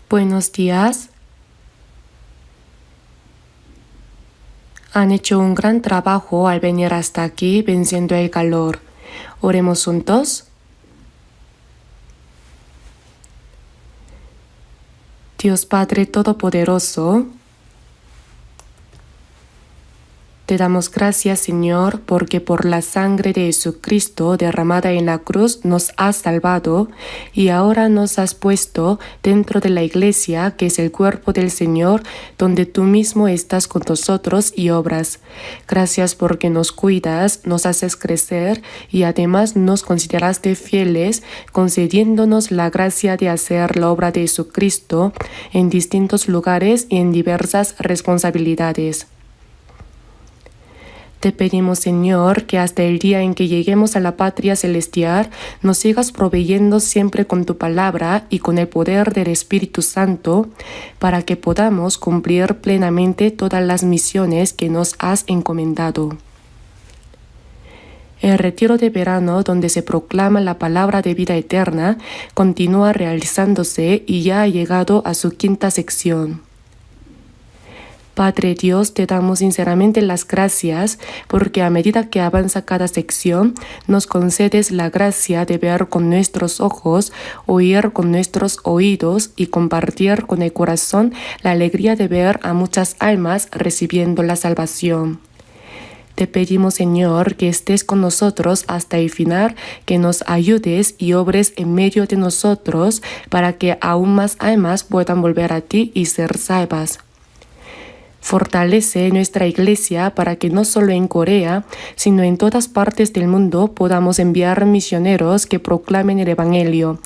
Buenos días. Han hecho un gran trabajo al venir hasta aquí venciendo el calor. Oremos juntos. Dios Padre Todopoderoso, te damos gracias, Señor, porque por la sangre de Jesucristo derramada en la cruz nos has salvado y ahora nos has puesto dentro de la iglesia, que es el cuerpo del Señor, donde tú mismo estás con nosotros y obras. Gracias porque nos cuidas, nos haces crecer y además nos consideraste fieles, concediéndonos la gracia de hacer la obra de Jesucristo en distintos lugares y en diversas responsabilidades. Te pedimos, Señor, que hasta el día en que lleguemos a la patria celestial, nos sigas proveyendo siempre con tu palabra y con el poder del Espíritu Santo, para que podamos cumplir plenamente todas las misiones que nos has encomendado. El retiro de verano, donde se proclama la palabra de vida eterna, continúa realizándose y ya ha llegado a su 5ª sección. Padre Dios, te damos sinceramente las gracias porque a medida que avanza cada sección, nos concedes la gracia de ver con nuestros ojos, oír con nuestros oídos y compartir con el corazón la alegría de ver a muchas almas recibiendo la salvación. Te pedimos, Señor, que estés con nosotros hasta el final, que nos ayudes y obres en medio de nosotros para que aún más almas puedan volver a ti y ser salvas. Fortalece nuestra iglesia para que no solo en Corea, sino en todas partes del mundo podamos enviar misioneros que proclamen el Evangelio.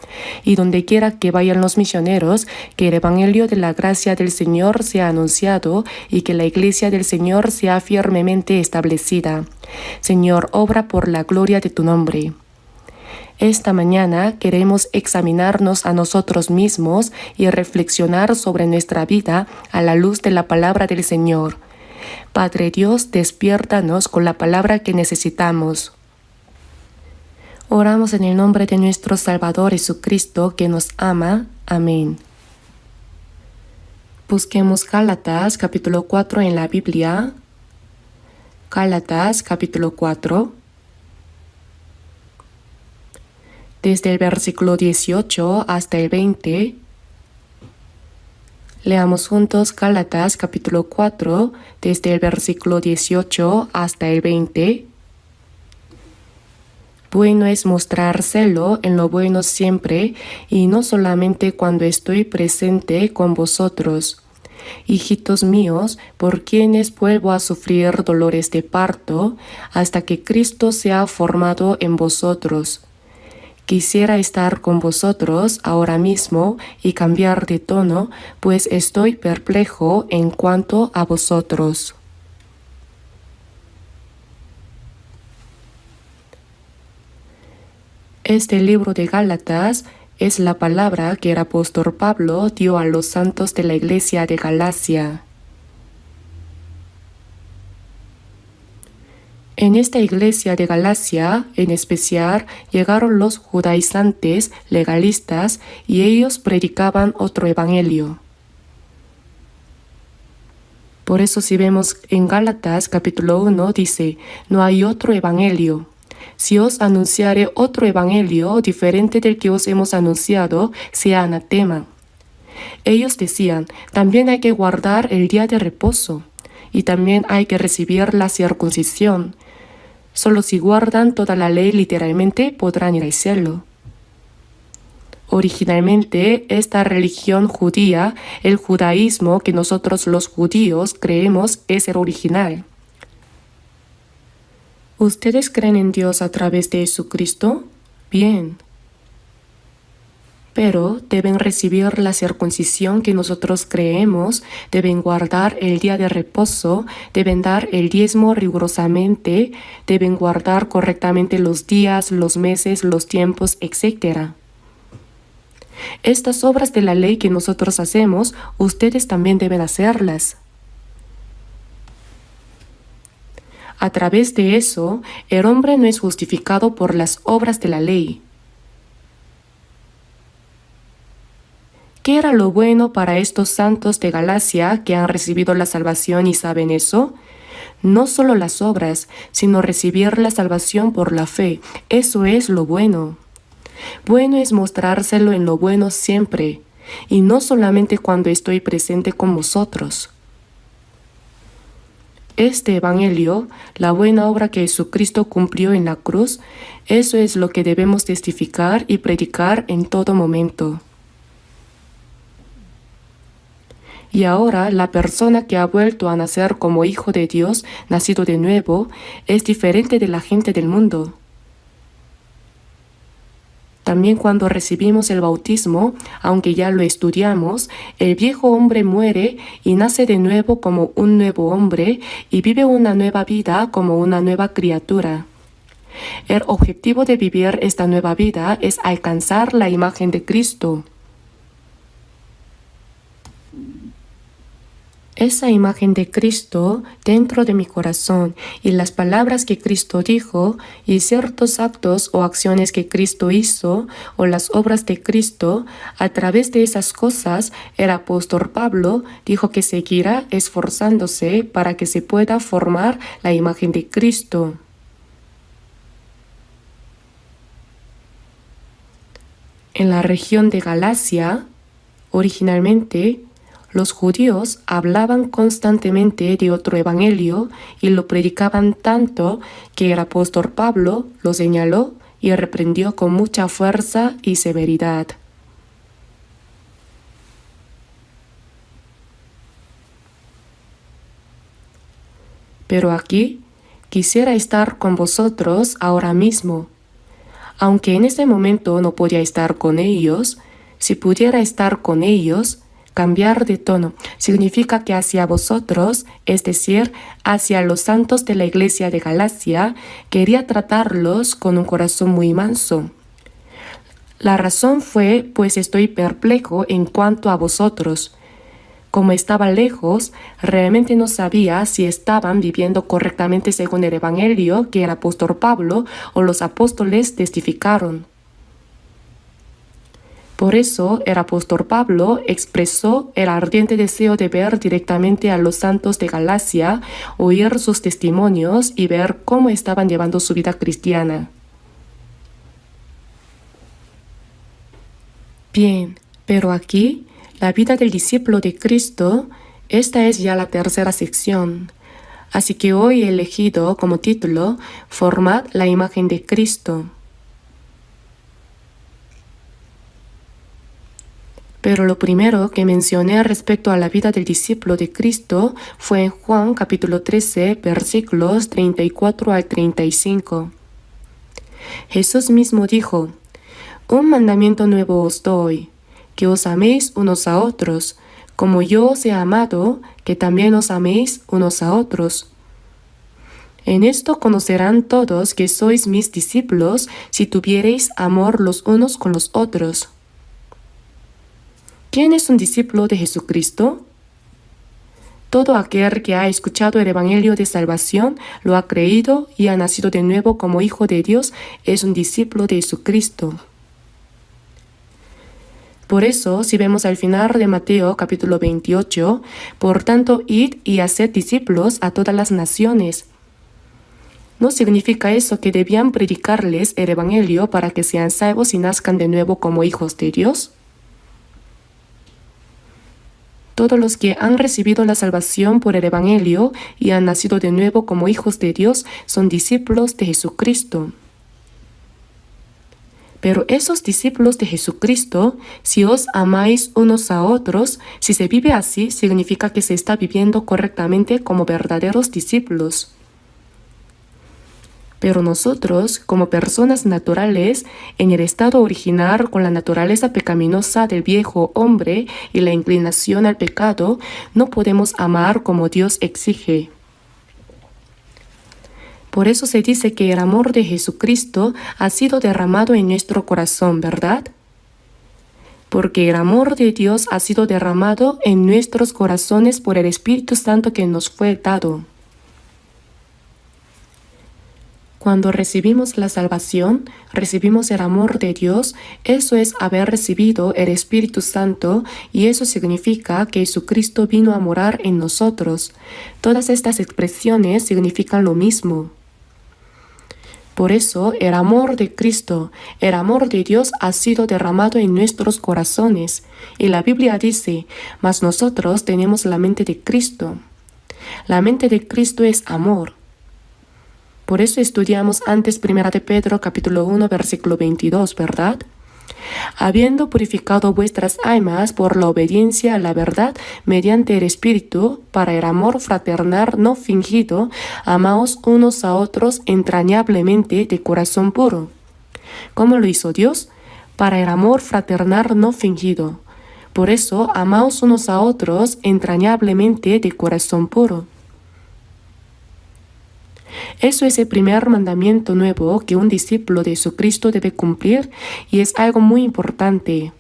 Y donde quiera que vayan los misioneros, que el Evangelio de la gracia del Señor sea anunciado y que la iglesia del Señor sea firmemente establecida. Señor, obra por la gloria de tu nombre. Esta mañana queremos examinarnos a nosotros mismos y reflexionar sobre nuestra vida a la luz de la palabra del Señor. Padre Dios, despiértanos con la palabra que necesitamos. Oramos en el nombre de nuestro Salvador Jesucristo, que nos ama. Amén. Busquemos Gálatas capítulo 4 en la Biblia. Gálatas capítulo 4. Desde el versículo 18 hasta el 20, leamos juntos Gálatas capítulo 4, desde el versículo 18 hasta el 20. Bueno es mostrar celo en lo bueno siempre, y no solamente cuando estoy presente con vosotros. Hijitos míos, por quienes vuelvo a sufrir dolores de parto, hasta que Cristo sea formado en vosotros. Quisiera estar con vosotros ahora mismo y cambiar de tono, pues estoy perplejo en cuanto a vosotros. Este libro de Gálatas es la palabra que el apóstol Pablo dio a los santos de la iglesia de Galacia. En esta iglesia de Galacia, en especial, llegaron los judaizantes legalistas y ellos predicaban otro evangelio. Por eso si vemos en Gálatas capítulo 1 dice, no hay otro evangelio. Si os anunciare otro evangelio diferente del que os hemos anunciado, sea anatema. Ellos decían, también hay que guardar el día de reposo y también hay que recibir la circuncisión. Solo si guardan toda la ley literalmente podrán ir al cielo. Originalmente, esta religión judía, el judaísmo que nosotros los judíos creemos es el original. ¿Ustedes creen en Dios a través de Jesucristo? Bien. Pero deben recibir la circuncisión que nosotros creemos, deben guardar el día de reposo, deben dar el diezmo rigurosamente, deben guardar correctamente los días, los meses, los tiempos, etc. Estas obras de la ley que nosotros hacemos, ustedes también deben hacerlas. A través de eso, el hombre no es justificado por las obras de la ley. ¿Qué era lo bueno para estos santos de Galacia que han recibido la salvación y saben eso? No solo las obras, sino recibir la salvación por la fe. Eso es lo bueno. Bueno es mostrárselo en lo bueno siempre, y no solamente cuando estoy presente con vosotros. Este Evangelio, la buena obra que Jesucristo cumplió en la cruz, eso es lo que debemos testificar y predicar en todo momento. Y ahora la persona que ha vuelto a nacer como hijo de Dios, nacido de nuevo, es diferente de la gente del mundo. También cuando recibimos el bautismo, aunque ya lo estudiamos, el viejo hombre muere y nace de nuevo como un nuevo hombre y vive una nueva vida como una nueva criatura. El objetivo de vivir esta nueva vida es alcanzar la imagen de Cristo. Esa imagen de Cristo dentro de mi corazón y las palabras que Cristo dijo y ciertos actos o acciones que Cristo hizo o las obras de Cristo, a través de esas cosas el apóstol Pablo dijo que seguirá esforzándose para que se pueda formar la imagen de Cristo. En la región de Galacia, originalmente, los judíos hablaban constantemente de otro evangelio y lo predicaban tanto que el apóstol Pablo lo señaló y reprendió con mucha fuerza y severidad. Pero aquí quisiera estar con vosotros ahora mismo. Aunque en ese momento no podía estar con ellos, si pudiera estar con ellos, cambiar de tono significa que hacia vosotros, es decir, hacia los santos de la iglesia de Galacia, quería tratarlos con un corazón muy manso. La razón fue, pues estoy perplejo en cuanto a vosotros. Como estaba lejos, realmente no sabía si estaban viviendo correctamente según el evangelio que el apóstol Pablo o los apóstoles testificaron. Por eso el apóstol Pablo expresó el ardiente deseo de ver directamente a los santos de Galacia, oír sus testimonios y ver cómo estaban llevando su vida cristiana. Bien, pero aquí, la vida del discípulo de Cristo, esta es ya la tercera sección. Así que hoy he elegido como título, Formad la imagen de Cristo. Pero lo primero que mencioné respecto a la vida del discípulo de Cristo fue en Juan capítulo 13, versículos 34 al 35. Jesús mismo dijo, «Un mandamiento nuevo os doy, que os améis unos a otros, como yo os he amado, que también os améis unos a otros. En esto conocerán todos que sois mis discípulos, si tuviereis amor los unos con los otros». ¿Quién es un discípulo de Jesucristo? Todo aquel que ha escuchado el Evangelio de salvación, lo ha creído y ha nacido de nuevo como hijo de Dios, es un discípulo de Jesucristo. Por eso, si vemos al final de Mateo capítulo 28, por tanto, id y haced discípulos a todas las naciones. ¿No significa eso que debían predicarles el Evangelio para que sean salvos y nazcan de nuevo como hijos de Dios? Todos los que han recibido la salvación por el Evangelio y han nacido de nuevo como hijos de Dios son discípulos de Jesucristo. Pero esos discípulos de Jesucristo, si os amáis unos a otros, si se vive así, significa que se está viviendo correctamente como verdaderos discípulos. Pero nosotros, como personas naturales, en el estado original con la naturaleza pecaminosa del viejo hombre y la inclinación al pecado, no podemos amar como Dios exige. Por eso se dice que el amor de Jesucristo ha sido derramado en nuestro corazón, ¿verdad? Porque el amor de Dios ha sido derramado en nuestros corazones por el Espíritu Santo que nos fue dado. Cuando recibimos la salvación, recibimos el amor de Dios, eso es haber recibido el Espíritu Santo y eso significa que Jesucristo vino a morar en nosotros. Todas estas expresiones significan lo mismo. Por eso, el amor de Cristo, el amor de Dios ha sido derramado en nuestros corazones. Y la Biblia dice, mas nosotros tenemos la mente de Cristo. La mente de Cristo es amor. Por eso estudiamos antes 1 de Pedro capítulo 1 versículo 22, ¿verdad? Habiendo purificado vuestras almas por la obediencia a la verdad mediante el Espíritu, para el amor fraternal no fingido, amaos unos a otros entrañablemente de corazón puro. ¿Cómo lo hizo Dios? Para el amor fraternal no fingido. Por eso, amaos unos a otros entrañablemente de corazón puro. Eso es el primer mandamiento nuevo que un discípulo de Jesucristo debe cumplir y es algo muy importante.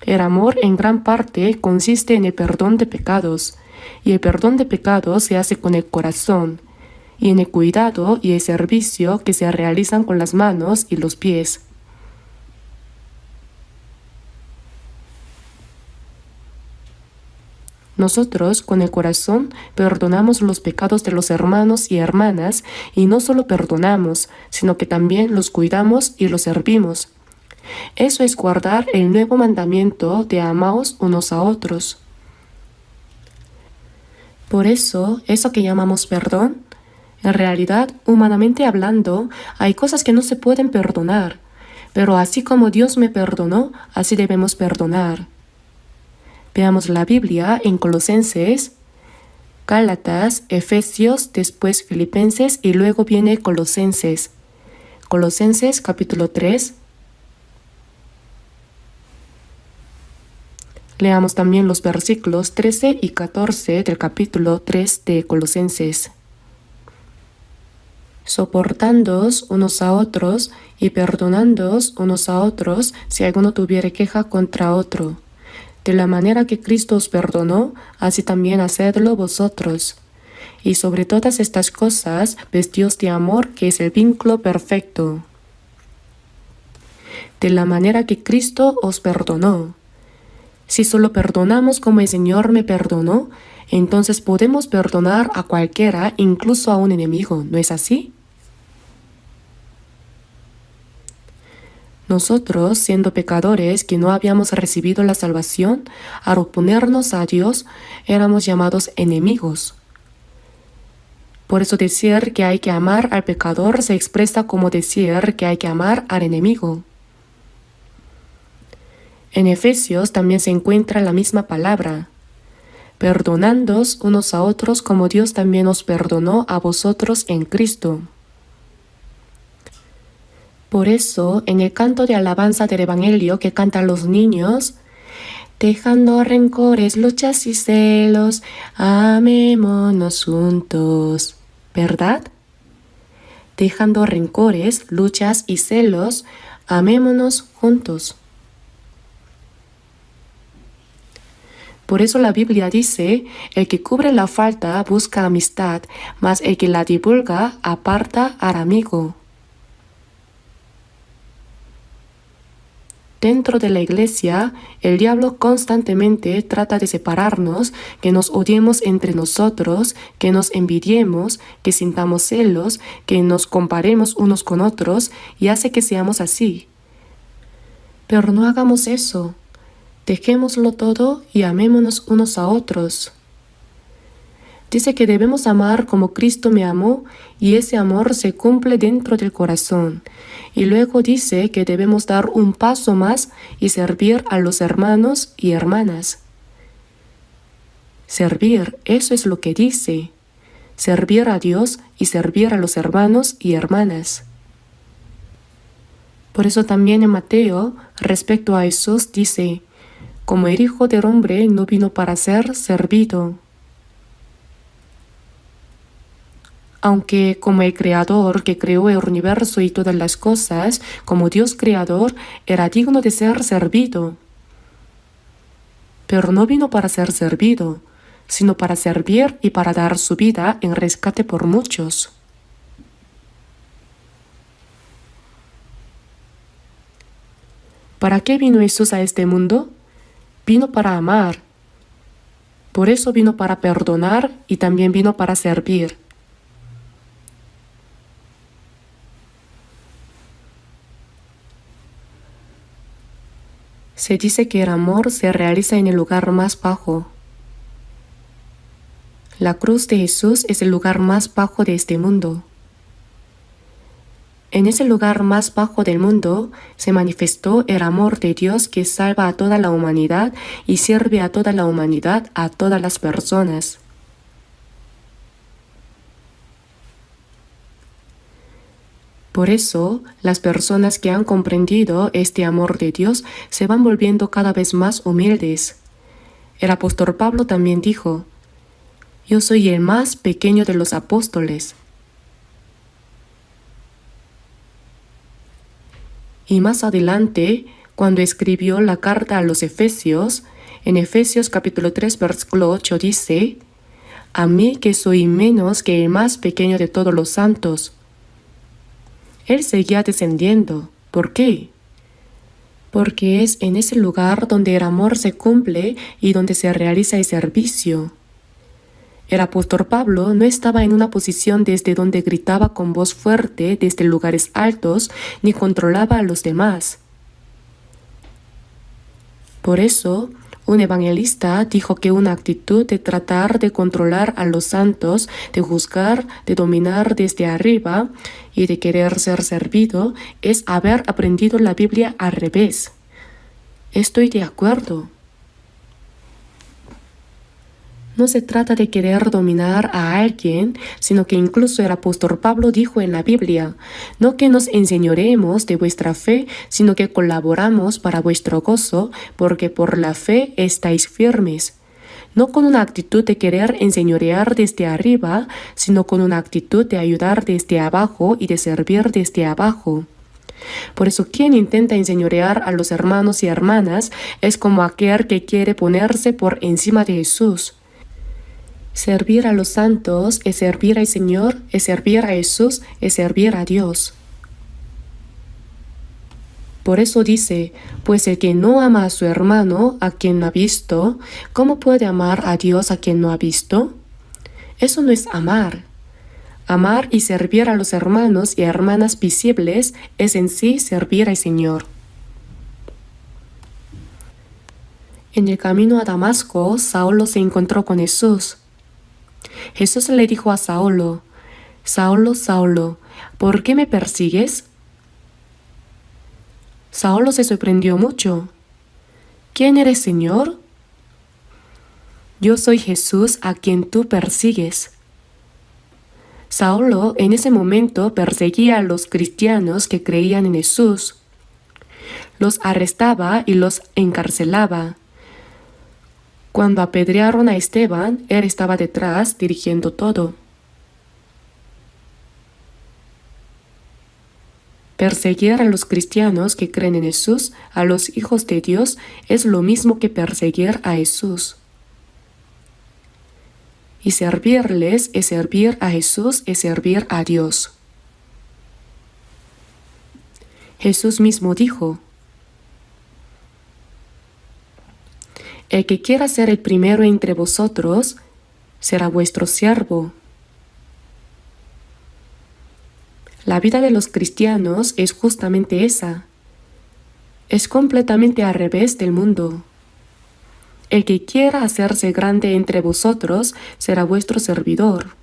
El amor en gran parte consiste en el perdón de pecados y el perdón de pecados se hace con el corazón y en el cuidado y el servicio que se realizan con las manos y los pies. Nosotros, con el corazón, perdonamos los pecados de los hermanos y hermanas, y no solo perdonamos, sino que también los cuidamos y los servimos. Eso es guardar el nuevo mandamiento de amaos unos a otros. Por eso que llamamos perdón, en realidad, humanamente hablando, hay cosas que no se pueden perdonar, pero así como Dios me perdonó, así debemos perdonar. Veamos la Biblia en Colosenses, Gálatas, Efesios, después Filipenses y luego viene Colosenses. Colosenses capítulo 3. Leamos también los versículos 13 y 14 del capítulo 3 de Colosenses. Soportándoos unos a otros y perdonándoos unos a otros si alguno tuviere queja contra otro. De la manera que Cristo os perdonó, así también hacedlo vosotros. Y sobre todas estas cosas, vestíos de amor, que es el vínculo perfecto. De la manera que Cristo os perdonó. Si solo perdonamos como el Señor me perdonó, entonces podemos perdonar a cualquiera, incluso a un enemigo, ¿no es así? Nosotros, siendo pecadores que no habíamos recibido la salvación, al oponernos a Dios, éramos llamados enemigos. Por eso decir que hay que amar al pecador se expresa como decir que hay que amar al enemigo. En Efesios también se encuentra la misma palabra. Perdonándoos unos a otros como Dios también os perdonó a vosotros en Cristo. Por eso, en el canto de alabanza del Evangelio que cantan los niños, dejando rencores, luchas y celos, amémonos juntos. ¿Verdad? Dejando rencores, luchas y celos, amémonos juntos. Por eso la Biblia dice, el que cubre la falta busca amistad, mas el que la divulga aparta al amigo. Dentro de la iglesia, el diablo constantemente trata de separarnos, que nos odiemos entre nosotros, que nos envidiemos, que sintamos celos, que nos comparemos unos con otros y hace que seamos así. Pero no hagamos eso. Dejémoslo todo y amémonos unos a otros. Dice que debemos amar como Cristo me amó y ese amor se cumple dentro del corazón. Y luego dice que debemos dar un paso más y servir a los hermanos y hermanas. Servir, eso es lo que dice. Servir a Dios y servir a los hermanos y hermanas. Por eso también en Mateo, respecto a Jesús, dice, como el Hijo del Hombre no vino para ser servido. Aunque como el Creador que creó el universo y todas las cosas, como Dios Creador, era digno de ser servido. Pero no vino para ser servido, sino para servir y para dar su vida en rescate por muchos. ¿Para qué vino Jesús a este mundo? Vino para amar. Por eso vino para perdonar y también vino para servir. Se dice que el amor se realiza en el lugar más bajo. La cruz de Jesús es el lugar más bajo de este mundo. En ese lugar más bajo del mundo se manifestó el amor de Dios que salva a toda la humanidad y sirve a toda la humanidad, a todas las personas. Por eso, las personas que han comprendido este amor de Dios se van volviendo cada vez más humildes. El apóstol Pablo también dijo: yo soy el más pequeño de los apóstoles. Y más adelante, cuando escribió la carta a los Efesios, en Efesios capítulo 3, versículo 8 dice: a mí que soy menos que el más pequeño de todos los santos. Él seguía descendiendo. ¿Por qué? Porque es en ese lugar donde el amor se cumple y donde se realiza el servicio. El apóstol Pablo no estaba en una posición desde donde gritaba con voz fuerte desde lugares altos ni controlaba a los demás. Por eso, un evangelista dijo que una actitud de tratar de controlar a los santos, de juzgar, de dominar desde arriba y de querer ser servido es haber aprendido la Biblia al revés. Estoy de acuerdo. No se trata de querer dominar a alguien, sino que incluso el apóstol Pablo dijo en la Biblia: no que nos enseñoremos de vuestra fe, sino que colaboramos para vuestro gozo, porque por la fe estáis firmes. No con una actitud de querer enseñorear desde arriba, sino con una actitud de ayudar desde abajo y de servir desde abajo. Por eso quien intenta enseñorear a los hermanos y hermanas es como aquel que quiere ponerse por encima de Jesús. Servir a los santos es servir al Señor, es servir a Jesús, es servir a Dios. Por eso dice: pues el que no ama a su hermano, a quien no ha visto, ¿cómo puede amar a Dios a quien no ha visto? Eso no es amar. Amar y servir a los hermanos y hermanas visibles es en sí servir al Señor. En el camino a Damasco, Saulo se encontró con Jesús. Jesús le dijo a Saulo: Saulo, Saulo, ¿por qué me persigues? Saulo se sorprendió mucho. ¿Quién eres, Señor? Yo soy Jesús a quien tú persigues. Saulo en ese momento perseguía a los cristianos que creían en Jesús. Los arrestaba y los encarcelaba. Cuando apedrearon a Esteban, él estaba detrás dirigiendo todo. Perseguir a los cristianos que creen en Jesús, a los hijos de Dios, es lo mismo que perseguir a Jesús. Y servirles es servir a Jesús, es servir a Dios. Jesús mismo dijo: el que quiera ser el primero entre vosotros, será vuestro siervo. La vida de los cristianos es justamente esa. Es completamente al revés del mundo. El que quiera hacerse grande entre vosotros será vuestro servidor.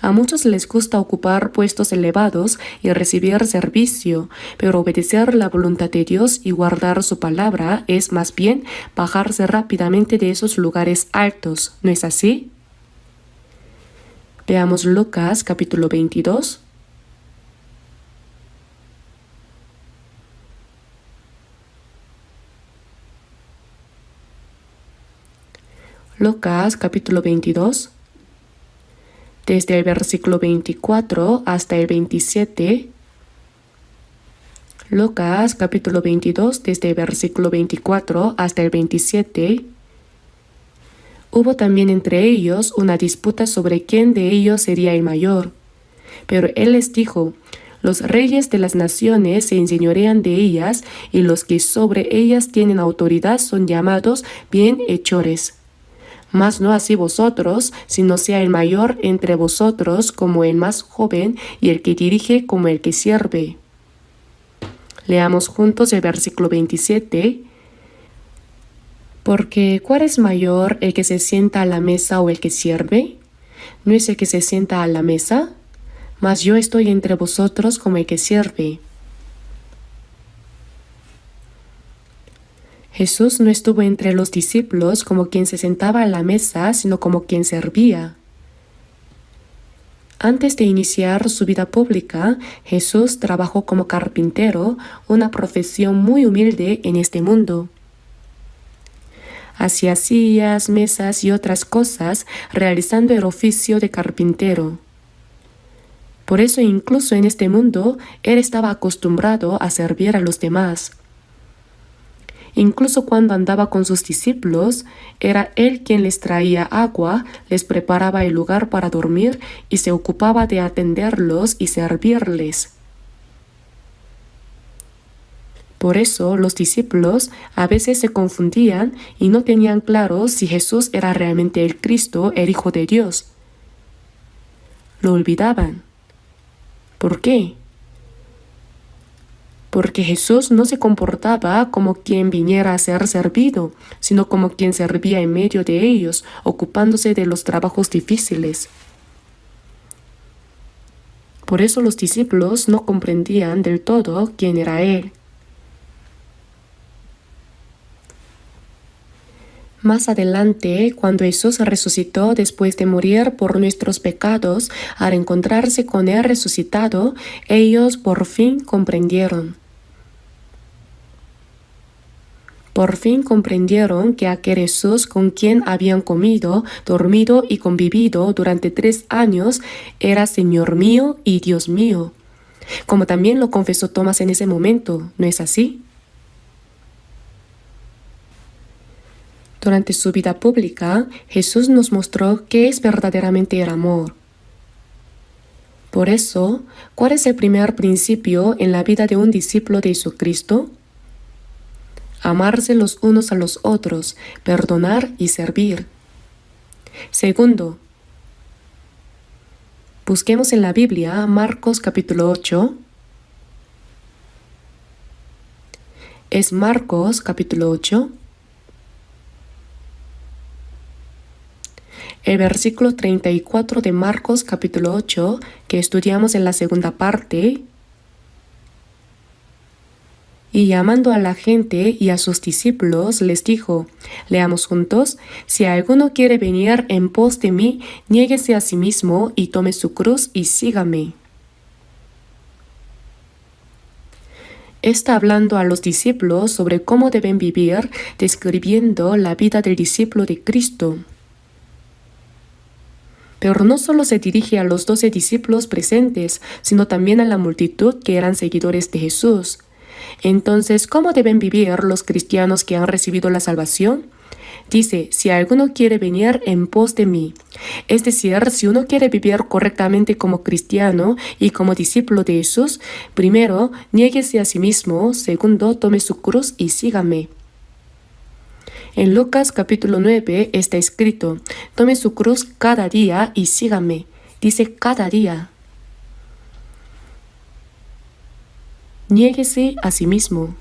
A muchos les gusta ocupar puestos elevados y recibir servicio, pero obedecer la voluntad de Dios y guardar su palabra es más bien bajarse rápidamente de esos lugares altos, ¿no es así? Veamos Lucas capítulo 22. Lucas capítulo 22. Desde el versículo 24 hasta el 27. Lucas capítulo 22, desde el versículo 24 hasta el 27. Hubo también entre ellos una disputa sobre quién de ellos sería el mayor. Pero él les dijo: los reyes de las naciones se enseñorean de ellas, y los que sobre ellas tienen autoridad son llamados bienhechores. Mas no así vosotros, sino sea el mayor entre vosotros como el más joven, y el que dirige como el que sirve. Leamos juntos el versículo 27. Porque ¿cuál es mayor, el que se sienta a la mesa o el que sirve? ¿No es el que se sienta a la mesa? Mas yo estoy entre vosotros como el que sirve. Jesús no estuvo entre los discípulos como quien se sentaba a la mesa, sino como quien servía. Antes de iniciar su vida pública, Jesús trabajó como carpintero, una profesión muy humilde en este mundo. Hacía sillas, mesas y otras cosas, realizando el oficio de carpintero. Por eso incluso en este mundo, él estaba acostumbrado a servir a los demás. Incluso cuando andaba con sus discípulos, era él quien les traía agua, les preparaba el lugar para dormir y se ocupaba de atenderlos y servirles. Por eso los discípulos a veces se confundían y no tenían claro si Jesús era realmente el Cristo, el Hijo de Dios. Lo olvidaban. ¿Por qué? Porque Jesús no se comportaba como quien viniera a ser servido, sino como quien servía en medio de ellos, ocupándose de los trabajos difíciles. Por eso los discípulos no comprendían del todo quién era Él. Más adelante, cuando Jesús resucitó después de morir por nuestros pecados, al encontrarse con Él resucitado, ellos por fin comprendieron. Por fin comprendieron que aquel Jesús con quien habían comido, dormido y convivido durante 3 años era Señor mío y Dios mío, como también lo confesó Tomás en ese momento, ¿no es así? Durante su vida pública, Jesús nos mostró qué es verdaderamente el amor. Por eso, ¿cuál es el primer principio en la vida de un discípulo de Jesucristo? Amarse los unos a los otros, perdonar y servir. Segundo, busquemos en la Biblia Marcos capítulo 8. Es Marcos capítulo 8. El versículo 34 de Marcos capítulo 8, que estudiamos en la segunda parte. Y llamando a la gente y a sus discípulos, les dijo, leamos juntos: si alguno quiere venir en pos de mí, niéguese a sí mismo y tome su cruz y sígame. Está hablando a los discípulos sobre cómo deben vivir, describiendo la vida del discípulo de Cristo. Pero no solo se dirige a los 12 discípulos presentes, sino también a la multitud que eran seguidores de Jesús. Entonces, ¿cómo deben vivir los cristianos que han recibido la salvación? Dice, si alguno quiere venir en pos de mí. Es decir, si uno quiere vivir correctamente como cristiano y como discípulo de Jesús, primero, niéguese a sí mismo, segundo, tome su cruz y sígame. En Lucas capítulo 9 está escrito, tome su cruz cada día y sígame. Dice cada día. Niéguese a sí mismo.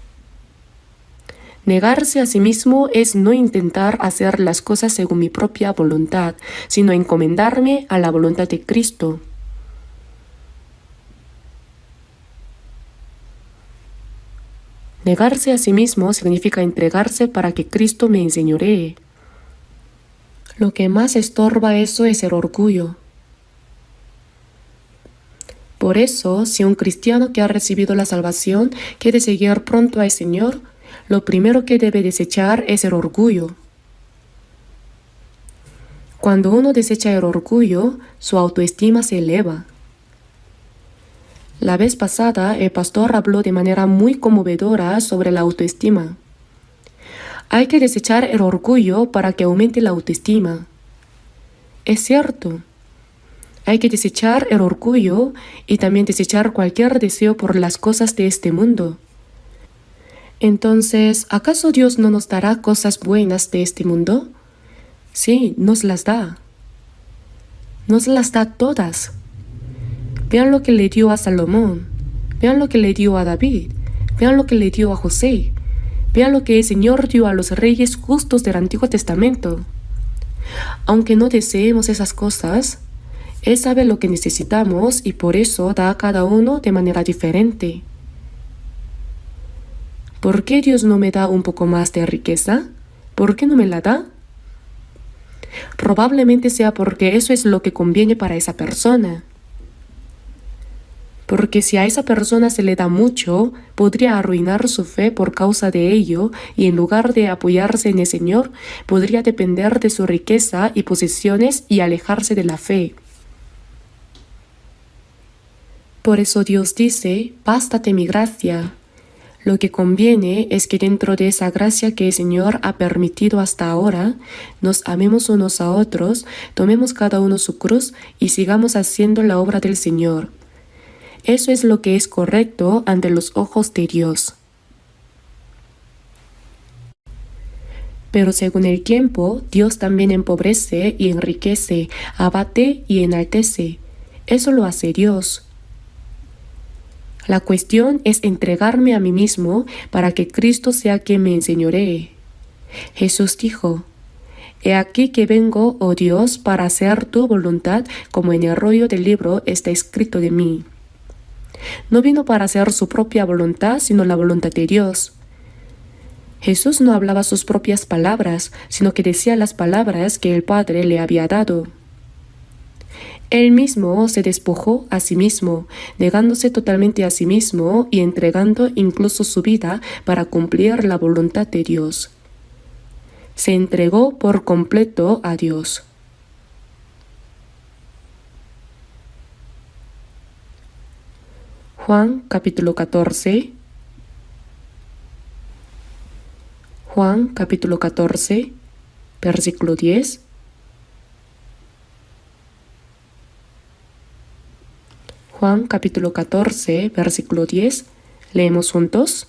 Negarse a sí mismo es no intentar hacer las cosas según mi propia voluntad, sino encomendarme a la voluntad de Cristo. Negarse a sí mismo significa entregarse para que Cristo me enseñoree. Lo que más estorba eso es el orgullo. Por eso, si un cristiano que ha recibido la salvación quiere seguir pronto al Señor, lo primero que debe desechar es el orgullo. Cuando uno desecha el orgullo, su autoestima se eleva. La vez pasada, el pastor habló de manera muy conmovedora sobre la autoestima. Hay que desechar el orgullo para que aumente la autoestima. Es cierto. Hay que desechar el orgullo y también desechar cualquier deseo por las cosas de este mundo. Entonces, ¿acaso Dios no nos dará cosas buenas de este mundo? Sí, nos las da. Nos las da todas. Vean lo que le dio a Salomón. Vean lo que le dio a David. Vean lo que le dio a José. Vean lo que el Señor dio a los reyes justos del Antiguo Testamento. Aunque no deseemos esas cosas, Él sabe lo que necesitamos y por eso da a cada uno de manera diferente. ¿Por qué Dios no me da un poco más de riqueza? ¿Por qué no me la da? Probablemente sea porque eso es lo que conviene para esa persona. Porque si a esa persona se le da mucho, podría arruinar su fe por causa de ello y en lugar de apoyarse en el Señor, podría depender de su riqueza y posesiones y alejarse de la fe. Por eso Dios dice, bástate mi gracia. Lo que conviene es que dentro de esa gracia que el Señor ha permitido hasta ahora, nos amemos unos a otros, tomemos cada uno su cruz y sigamos haciendo la obra del Señor. Eso es lo que es correcto ante los ojos de Dios. Pero según el tiempo, Dios también empobrece y enriquece, abate y enaltece. Eso lo hace Dios. La cuestión es entregarme a mí mismo para que Cristo sea quien me enseñoree. Jesús dijo, «He aquí que vengo, oh Dios, para hacer tu voluntad, como en el rollo del libro está escrito de mí». No vino para hacer su propia voluntad, sino la voluntad de Dios. Jesús no hablaba sus propias palabras, sino que decía las palabras que el Padre le había dado. Él mismo se despojó a sí mismo, negándose totalmente a sí mismo y entregando incluso su vida para cumplir la voluntad de Dios. Se entregó por completo a Dios. Juan capítulo 14. Juan capítulo 14, versículo 10. Juan capítulo 14, versículo 10. Leemos juntos.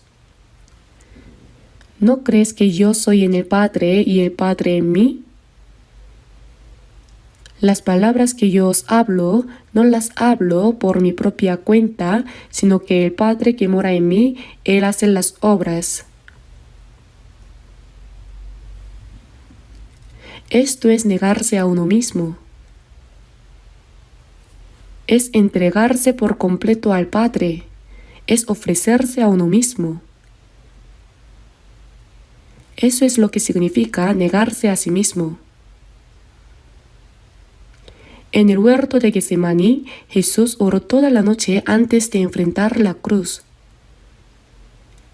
¿No crees que yo soy en el Padre y el Padre en mí? Las palabras que yo os hablo, no las hablo por mi propia cuenta, sino que el Padre que mora en mí, Él hace las obras. Esto es negarse a uno mismo. Es entregarse por completo al Padre. Es ofrecerse a uno mismo. Eso es lo que significa negarse a sí mismo. En el huerto de Getsemaní, Jesús oró toda la noche antes de enfrentar la cruz.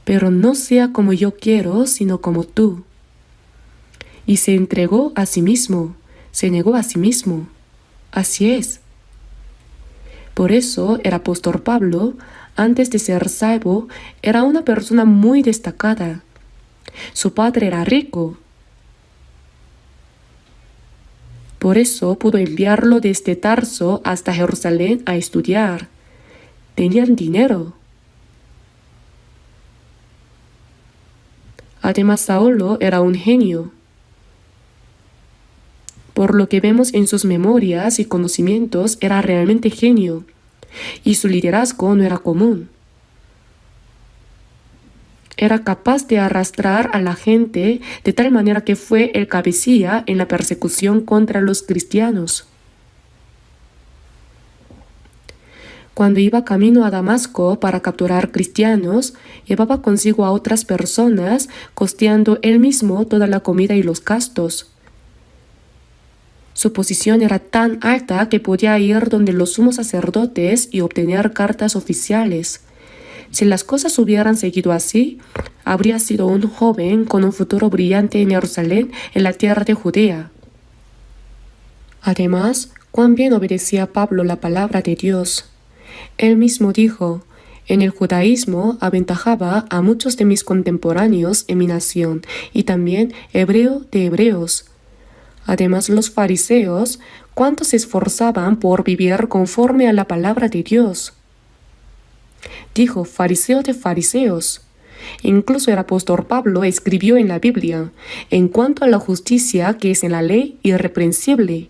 Pero no sea como yo quiero, sino como tú. Y se entregó a sí mismo, se negó a sí mismo. Así es. Por eso el apóstol Pablo, antes de ser salvo, era una persona muy destacada. Su padre era rico. Por eso pudo enviarlo desde Tarso hasta Jerusalén a estudiar. Tenían dinero. Además, Saulo era un genio. Por lo que vemos en sus memorias y conocimientos, era realmente genio. Y su liderazgo no era común. Era capaz de arrastrar a la gente de tal manera que fue el cabecilla en la persecución contra los cristianos. Cuando iba camino a Damasco para capturar cristianos, llevaba consigo a otras personas, costeando él mismo toda la comida y los gastos. Su posición era tan alta que podía ir donde los sumos sacerdotes y obtener cartas oficiales. Si las cosas hubieran seguido así, habría sido un joven con un futuro brillante en Jerusalén, en la tierra de Judea. Además, cuán bien obedecía Pablo la palabra de Dios. Él mismo dijo, en el judaísmo aventajaba a muchos de mis contemporáneos en mi nación, y también hebreo de hebreos. Además, los fariseos, ¿cuánto se esforzaban por vivir conforme a la palabra de Dios? Dijo, fariseo de fariseos. Incluso el apóstol Pablo escribió en la Biblia, en cuanto a la justicia que es en la ley, irreprensible.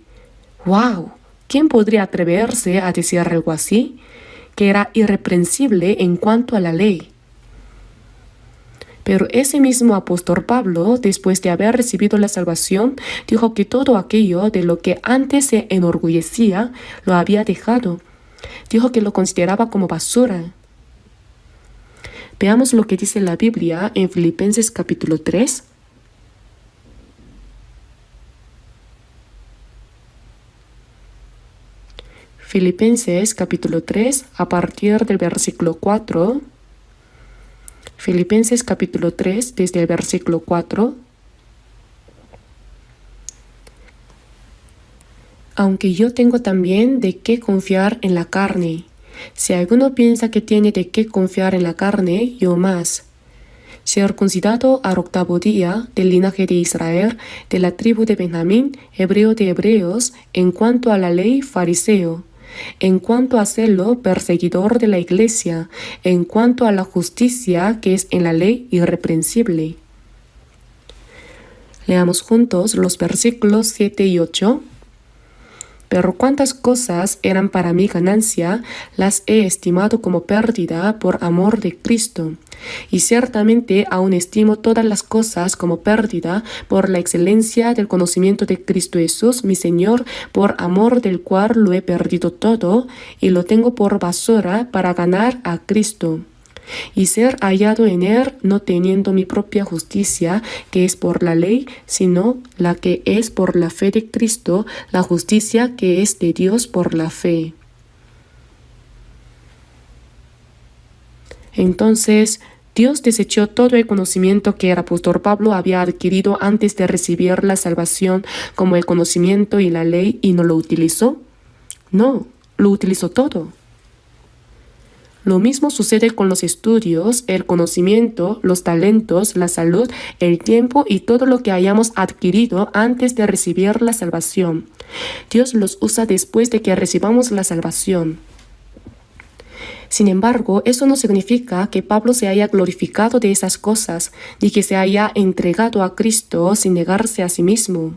¡Wow! ¿Quién podría atreverse a decir algo así? Que era irreprensible en cuanto a la ley. Pero ese mismo apóstol Pablo, después de haber recibido la salvación, dijo que todo aquello de lo que antes se enorgullecía, lo había dejado. Dijo que lo consideraba como basura. Veamos lo que dice la Biblia en Filipenses capítulo 3. Filipenses capítulo 3, a partir del versículo 4. Filipenses capítulo 3, desde el versículo 4. Aunque yo tengo también de qué confiar en la carne. Si alguno piensa que tiene de qué confiar en la carne, yo más. Circuncidado al 8º día, del linaje de Israel, de la tribu de Benjamín, hebreo de hebreos, en cuanto a la ley, fariseo. En cuanto a celo, perseguidor de la iglesia, en cuanto a la justicia que es en la ley, irreprensible. Leamos juntos los versículos 7 y 8. Pero cuántas cosas eran para mí ganancia, las he estimado como pérdida por amor de Cristo. Y ciertamente aún estimo todas las cosas como pérdida por la excelencia del conocimiento de Cristo Jesús, mi Señor, por amor del cual lo he perdido todo y lo tengo por basura para ganar a Cristo. Y ser hallado en él, no teniendo mi propia justicia, que es por la ley, sino la que es por la fe de Cristo, la justicia que es de Dios por la fe. Entonces, Dios desechó todo el conocimiento que el apóstol Pablo había adquirido antes de recibir la salvación, como el conocimiento y la ley, y no lo utilizó. No, lo utilizó todo. Lo mismo sucede con los estudios, el conocimiento, los talentos, la salud, el tiempo y todo lo que hayamos adquirido antes de recibir la salvación. Dios los usa después de que recibamos la salvación. Sin embargo, eso no significa que Pablo se haya glorificado de esas cosas, ni que se haya entregado a Cristo sin negarse a sí mismo.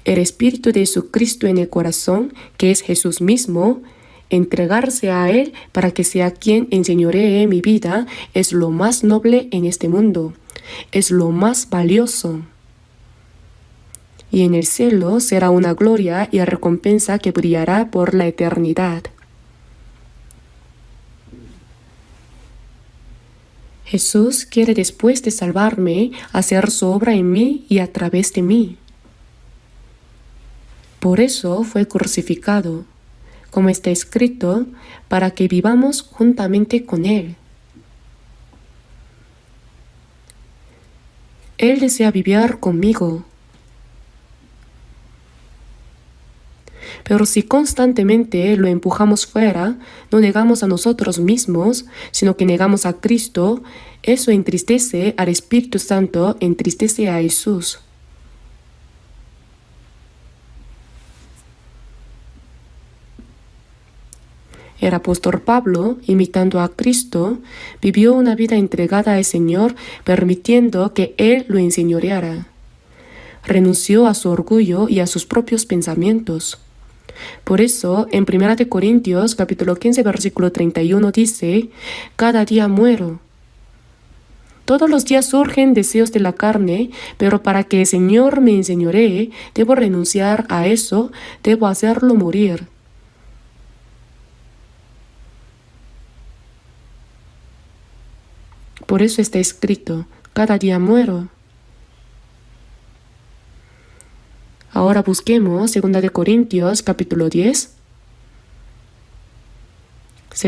El Espíritu de Jesucristo en el corazón, que es Jesús mismo, entregarse a Él para que sea quien enseñoree mi vida, es lo más noble en este mundo, es lo más valioso. Y en el cielo será una gloria y recompensa que brillará por la eternidad. Jesús quiere, después de salvarme, hacer su obra en mí y a través de mí. Por eso fue crucificado, como está escrito, para que vivamos juntamente con Él. Él desea vivir conmigo. Pero si constantemente lo empujamos fuera, no negamos a nosotros mismos, sino que negamos a Cristo, eso entristece al Espíritu Santo, entristece a Jesús. El apóstol Pablo, imitando a Cristo, vivió una vida entregada al Señor, permitiendo que Él lo enseñoreara. Renunció a su orgullo y a sus propios pensamientos. Por eso, en 1 Corintios capítulo 15, versículo 31 dice, «Cada día muero». Todos los días surgen deseos de la carne, pero para que el Señor me enseñoree, debo renunciar a eso, debo hacerlo morir. Por eso está escrito, cada día muero. Ahora busquemos 2 Corintios capítulo 10.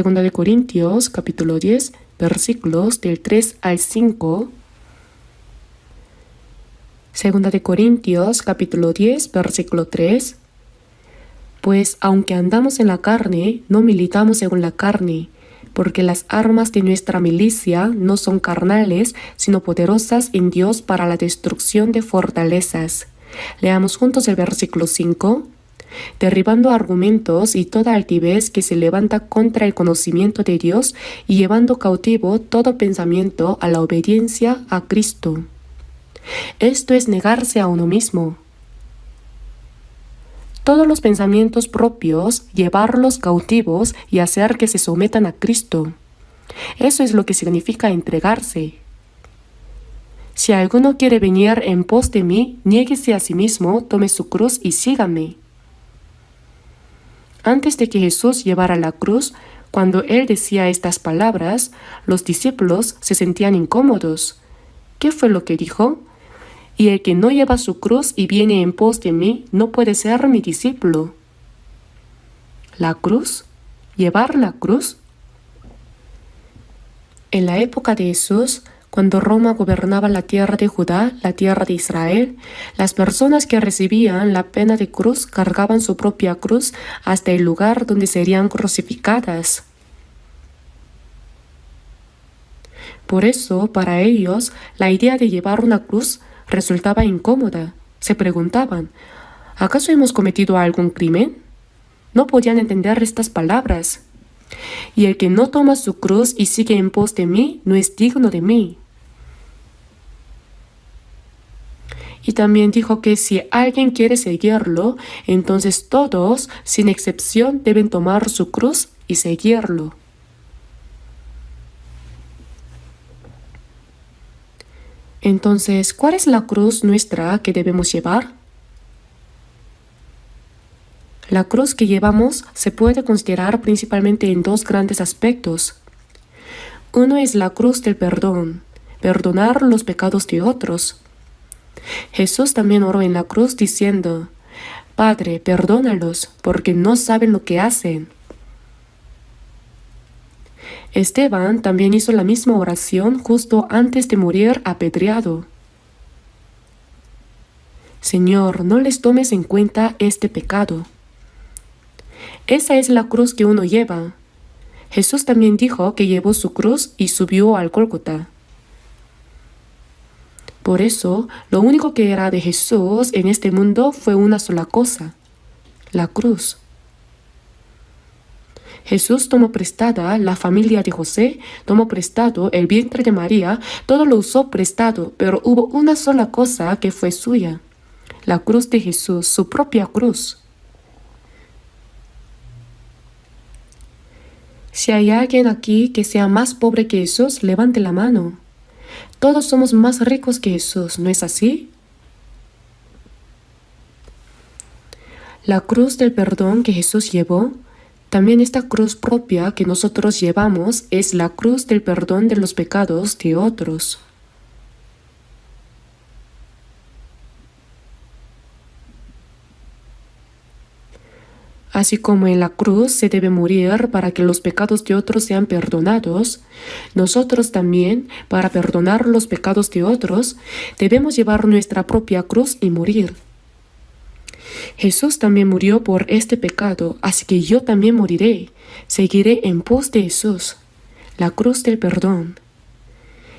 2 Corintios capítulo 10, versículos del 3 al 5. 2 Corintios capítulo 10, versículo 3. Pues aunque andamos en la carne, no militamos según la carne, porque las armas de nuestra milicia no son carnales, sino poderosas en Dios para la destrucción de fortalezas. Leamos juntos el versículo 5. Derribando argumentos y toda altivez que se levanta contra el conocimiento de Dios y llevando cautivo todo pensamiento a la obediencia a Cristo. Esto es negarse a uno mismo. Todos los pensamientos propios, llevarlos cautivos y hacer que se sometan a Cristo. Eso es lo que significa entregarse. Si alguno quiere venir en pos de mí, niéguese a sí mismo, tome su cruz y sígame. Antes de que Jesús llevara la cruz, cuando él decía estas palabras, los discípulos se sentían incómodos. ¿Qué fue lo que dijo? Y el que no lleva su cruz y viene en pos de mí, no puede ser mi discípulo. ¿La cruz? ¿Llevar la cruz? En la época de Jesús, cuando Roma gobernaba la tierra de Judá, la tierra de Israel, las personas que recibían la pena de cruz cargaban su propia cruz hasta el lugar donde serían crucificadas. Por eso, para ellos, la idea de llevar una cruz resultaba incómoda. Se preguntaban, ¿acaso hemos cometido algún crimen? No podían entender estas palabras. Y el que no toma su cruz y sigue en pos de mí, no es digno de mí. Y también dijo que si alguien quiere seguirlo, entonces todos, sin excepción, deben tomar su cruz y seguirlo. Entonces, ¿cuál es la cruz nuestra que debemos llevar? La cruz que llevamos se puede considerar principalmente en dos grandes aspectos. Uno es la cruz del perdón, perdonar los pecados de otros. Jesús también oró en la cruz diciendo, Padre, perdónalos, porque no saben lo que hacen. Esteban también hizo la misma oración justo antes de morir apedreado. Señor, no les tomes en cuenta este pecado. Esa es la cruz que uno lleva. Jesús también dijo que llevó su cruz y subió al Gólgota. Por eso, lo único que era de Jesús en este mundo fue una sola cosa, la cruz. Jesús tomó prestada la familia de José, tomó prestado el vientre de María, todo lo usó prestado, pero hubo una sola cosa que fue suya, la cruz de Jesús, su propia cruz. Si hay alguien aquí que sea más pobre que Jesús, levante la mano. Todos somos más ricos que Jesús, ¿no es así? La cruz del perdón que Jesús llevó, también esta cruz propia que nosotros llevamos es la cruz del perdón de los pecados de otros. Así como en la cruz se debe morir para que los pecados de otros sean perdonados, nosotros también, para perdonar los pecados de otros, debemos llevar nuestra propia cruz y morir. Jesús también murió por este pecado, así que yo también moriré. Seguiré en pos de Jesús, la cruz del perdón.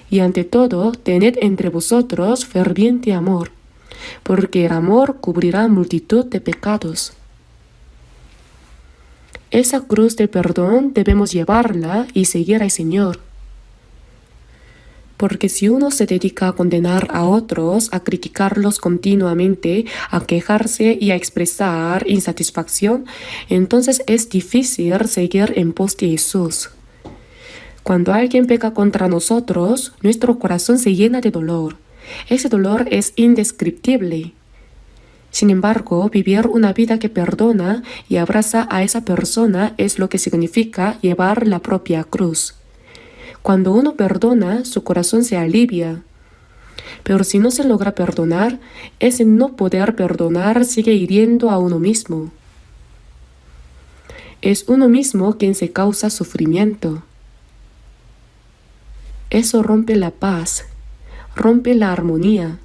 Y ante todo, tened entre vosotros ferviente amor, porque el amor cubrirá multitud de pecados. Esa cruz del perdón debemos llevarla y seguir al Señor. Porque si uno se dedica a condenar a otros, a criticarlos continuamente, a quejarse y a expresar insatisfacción, entonces es difícil seguir en pos de Jesús. Cuando alguien peca contra nosotros, nuestro corazón se llena de dolor. Ese dolor es indescriptible. Sin embargo, vivir una vida que perdona y abraza a esa persona es lo que significa llevar la propia cruz. Cuando uno perdona, su corazón se alivia. Pero si no se logra perdonar, ese no poder perdonar sigue hiriendo a uno mismo. Es uno mismo quien se causa sufrimiento. Eso rompe la paz, rompe la armonía.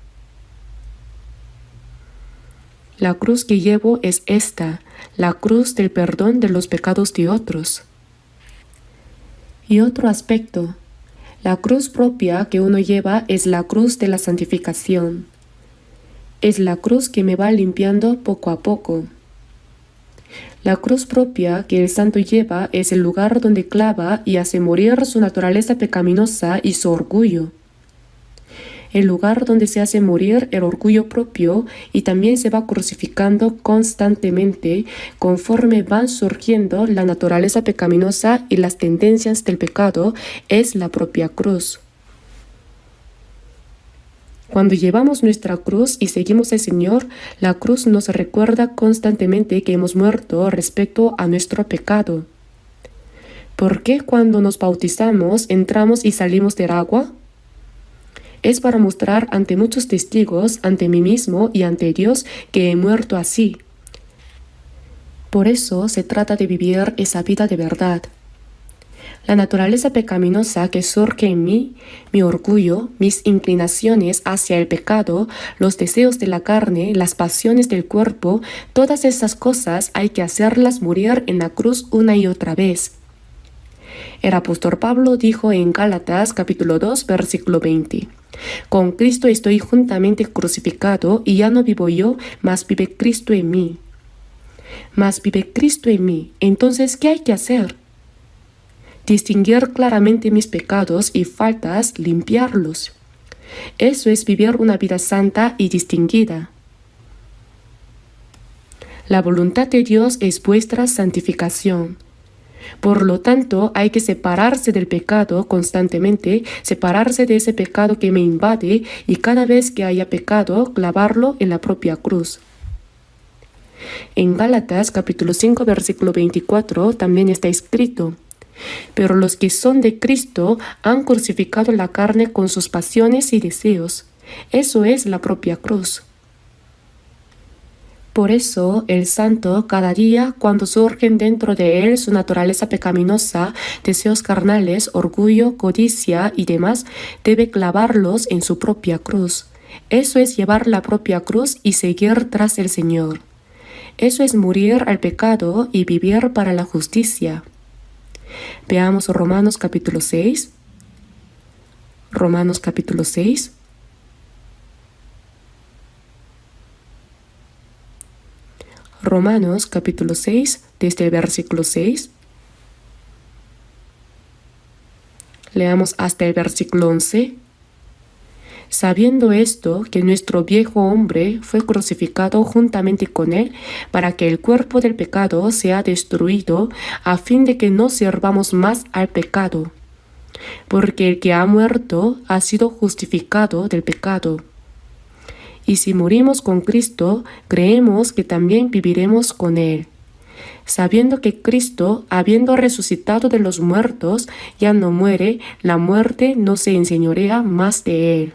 La cruz que llevo es esta, la cruz del perdón de los pecados de otros. Y otro aspecto, la cruz propia que uno lleva es la cruz de la santificación. Es la cruz que me va limpiando poco a poco. La cruz propia que el santo lleva es el lugar donde clava y hace morir su naturaleza pecaminosa y su orgullo. El lugar donde se hace morir el orgullo propio y también se va crucificando constantemente conforme van surgiendo la naturaleza pecaminosa y las tendencias del pecado es la propia cruz. Cuando llevamos nuestra cruz y seguimos al Señor, la cruz nos recuerda constantemente que hemos muerto respecto a nuestro pecado. ¿Por qué cuando nos bautizamos entramos y salimos del agua? Es para mostrar ante muchos testigos, ante mí mismo y ante Dios, que he muerto así. Por eso se trata de vivir esa vida de verdad. La naturaleza pecaminosa que surge en mí, mi orgullo, mis inclinaciones hacia el pecado, los deseos de la carne, las pasiones del cuerpo, todas esas cosas hay que hacerlas morir en la cruz una y otra vez. El apóstol Pablo dijo en Gálatas capítulo 2, versículo 20: Con Cristo estoy juntamente crucificado y ya no vivo yo, mas vive Cristo en mí. Mas vive Cristo en mí. Entonces, ¿qué hay que hacer? Distinguir claramente mis pecados y faltas, limpiarlos. Eso es vivir una vida santa y distinguida. La voluntad de Dios es vuestra santificación. Por lo tanto, hay que separarse del pecado constantemente, separarse de ese pecado que me invade y cada vez que haya pecado, clavarlo en la propia cruz. En Gálatas capítulo 5 versículo 24 también está escrito: Pero los que son de Cristo han crucificado la carne con sus pasiones y deseos. Eso es la propia cruz. Por eso el santo cada día, cuando surgen dentro de él su naturaleza pecaminosa, deseos carnales, orgullo, codicia y demás, debe clavarlos en su propia cruz. Eso es llevar la propia cruz y seguir tras el Señor. Eso es morir al pecado y vivir para la justicia. Veamos Romanos capítulo 6. Romanos capítulo 6. Romanos capítulo 6, desde el versículo 6. Leamos hasta el versículo 11. Sabiendo esto, que nuestro viejo hombre fue crucificado juntamente con él, para que el cuerpo del pecado sea destruido, a fin de que no sirvamos más al pecado. Porque el que ha muerto ha sido justificado del pecado. Y si morimos con Cristo, creemos que también viviremos con Él, sabiendo que Cristo, habiendo resucitado de los muertos, ya no muere, la muerte no se enseñorea más de Él.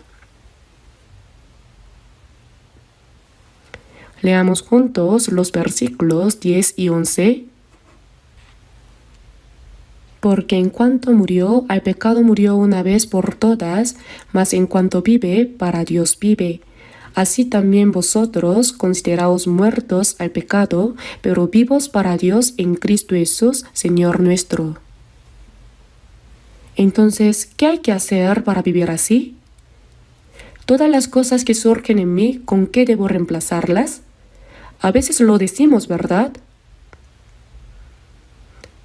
Leamos juntos los versículos 10 y 11. Porque en cuanto murió, al pecado murió una vez por todas, mas en cuanto vive, para Dios vive. Así también vosotros consideraos muertos al pecado, pero vivos para Dios en Cristo Jesús, Señor nuestro. Entonces, ¿qué hay que hacer para vivir así? Todas las cosas que surgen en mí, ¿con qué debo reemplazarlas? A veces lo decimos, ¿verdad?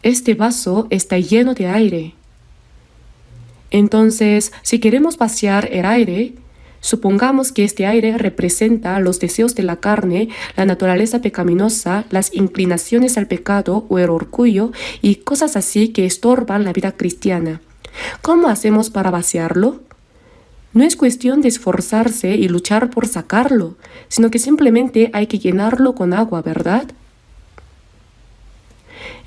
Este vaso está lleno de aire. Entonces, si queremos vaciar el aire, supongamos que este aire representa los deseos de la carne, la naturaleza pecaminosa, las inclinaciones al pecado o el orgullo y cosas así que estorban la vida cristiana. ¿Cómo hacemos para vaciarlo? No es cuestión de esforzarse y luchar por sacarlo, sino que simplemente hay que llenarlo con agua, ¿verdad?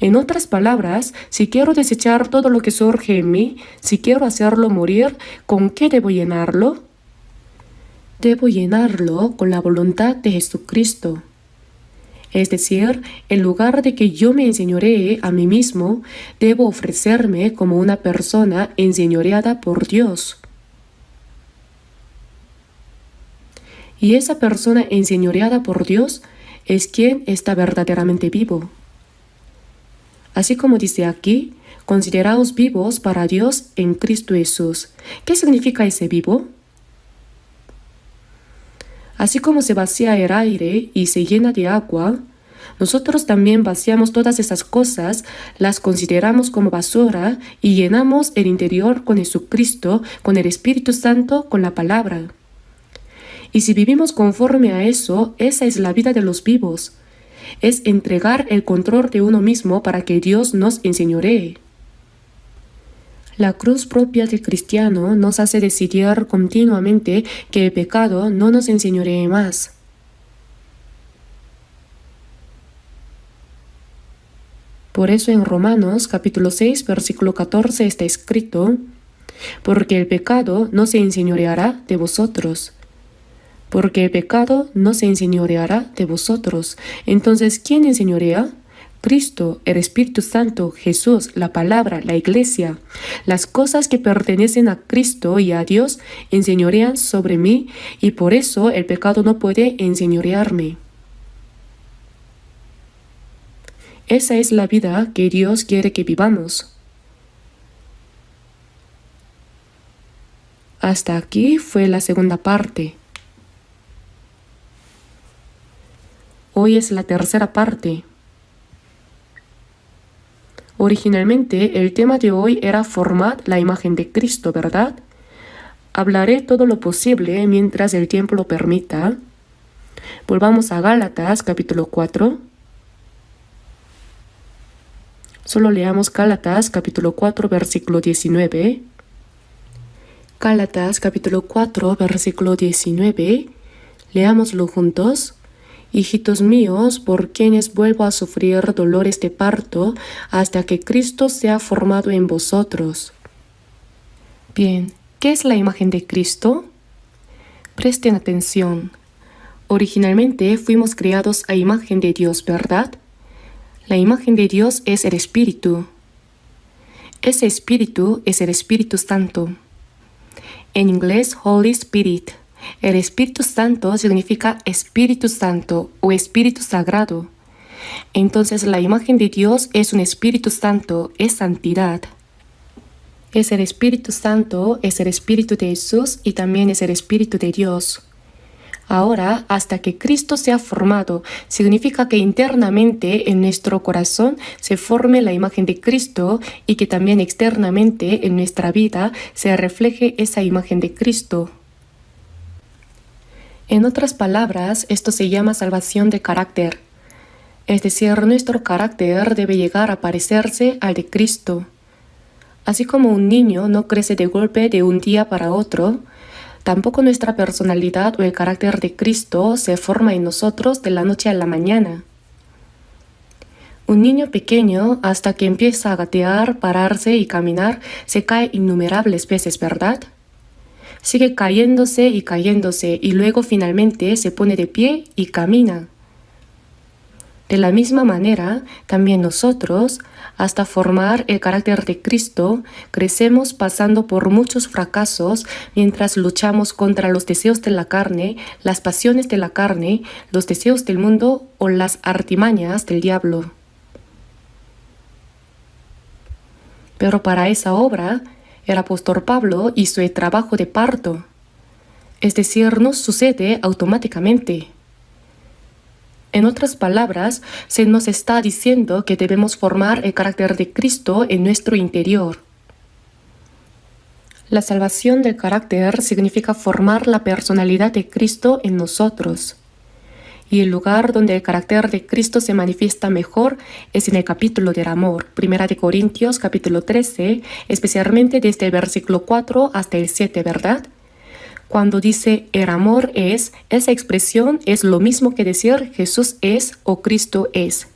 En otras palabras, si quiero desechar todo lo que surge en mí, si quiero hacerlo morir, ¿con qué debo llenarlo? Debo llenarlo con la voluntad de Jesucristo. Es decir, en lugar de que yo me enseñoree a mí mismo, debo ofrecerme como una persona enseñoreada por Dios. Y esa persona enseñoreada por Dios es quien está verdaderamente vivo. Así como dice aquí, consideraos vivos para Dios en Cristo Jesús. ¿Qué significa ese vivo? Así como se vacía el aire y se llena de agua, nosotros también vaciamos todas esas cosas, las consideramos como basura y llenamos el interior con Jesucristo, con el Espíritu Santo, con la palabra. Y si vivimos conforme a eso, esa es la vida de los vivos. Es entregar el control de uno mismo para que Dios nos enseñoree. La cruz propia del cristiano nos hace decidir continuamente que el pecado no nos enseñoree más. Por eso en Romanos capítulo 6, versículo 14 está escrito: porque el pecado no se enseñoreará de vosotros. Porque el pecado no se enseñoreará de vosotros. Entonces, ¿quién enseñorea? Cristo, el Espíritu Santo, Jesús, la palabra, la iglesia. Las cosas que pertenecen a Cristo y a Dios enseñorean sobre mí, y por eso el pecado no puede enseñorearme. Esa es la vida que Dios quiere que vivamos. Hasta aquí fue la segunda parte. Hoy es la tercera parte. Originalmente el tema de hoy era formar la imagen de Cristo, ¿verdad? Hablaré todo lo posible mientras el tiempo lo permita. Volvamos a Gálatas capítulo 4. Solo leamos Gálatas capítulo 4 versículo 19. Gálatas capítulo 4 versículo 19. Leámoslo juntos. Hijitos míos, por quienes vuelvo a sufrir dolores de parto hasta que Cristo sea formado en vosotros. Bien, ¿qué es la imagen de Cristo? Presten atención. Originalmente fuimos creados a imagen de Dios, ¿verdad? La imagen de Dios es el Espíritu. Ese Espíritu es el Espíritu Santo. En inglés, Holy Spirit. El Espíritu Santo significa Espíritu Santo o Espíritu Sagrado. Entonces la imagen de Dios es un Espíritu Santo, es santidad. Es el Espíritu Santo, es el Espíritu de Jesús y también es el Espíritu de Dios. Ahora, hasta que Cristo sea formado, significa que internamente en nuestro corazón se forme la imagen de Cristo y que también externamente en nuestra vida se refleje esa imagen de Cristo. En otras palabras, esto se llama salvación de carácter. Es decir, nuestro carácter debe llegar a parecerse al de Cristo. Así como un niño no crece de golpe de un día para otro, tampoco nuestra personalidad o el carácter de Cristo se forma en nosotros de la noche a la mañana. Un niño pequeño, hasta que empieza a gatear, pararse y caminar, se cae innumerables veces, ¿verdad? Sigue cayéndose y luego finalmente se pone de pie y camina. De la misma manera, también nosotros, hasta formar el carácter de Cristo, crecemos pasando por muchos fracasos mientras luchamos contra los deseos de la carne, las pasiones de la carne, los deseos del mundo o las artimañas del diablo. Pero para esa obra, el apóstol Pablo hizo el trabajo de parto. Es decir, no sucede automáticamente. En otras palabras, se nos está diciendo que debemos formar el carácter de Cristo en nuestro interior. La salvación del carácter significa formar la personalidad de Cristo en nosotros. Y el lugar donde el carácter de Cristo se manifiesta mejor es en el capítulo del amor, 1 Corintios capítulo 13, especialmente desde el versículo 4 hasta el 7, ¿verdad? Cuando dice el amor es, esa expresión es lo mismo que decir Jesús es o Cristo es.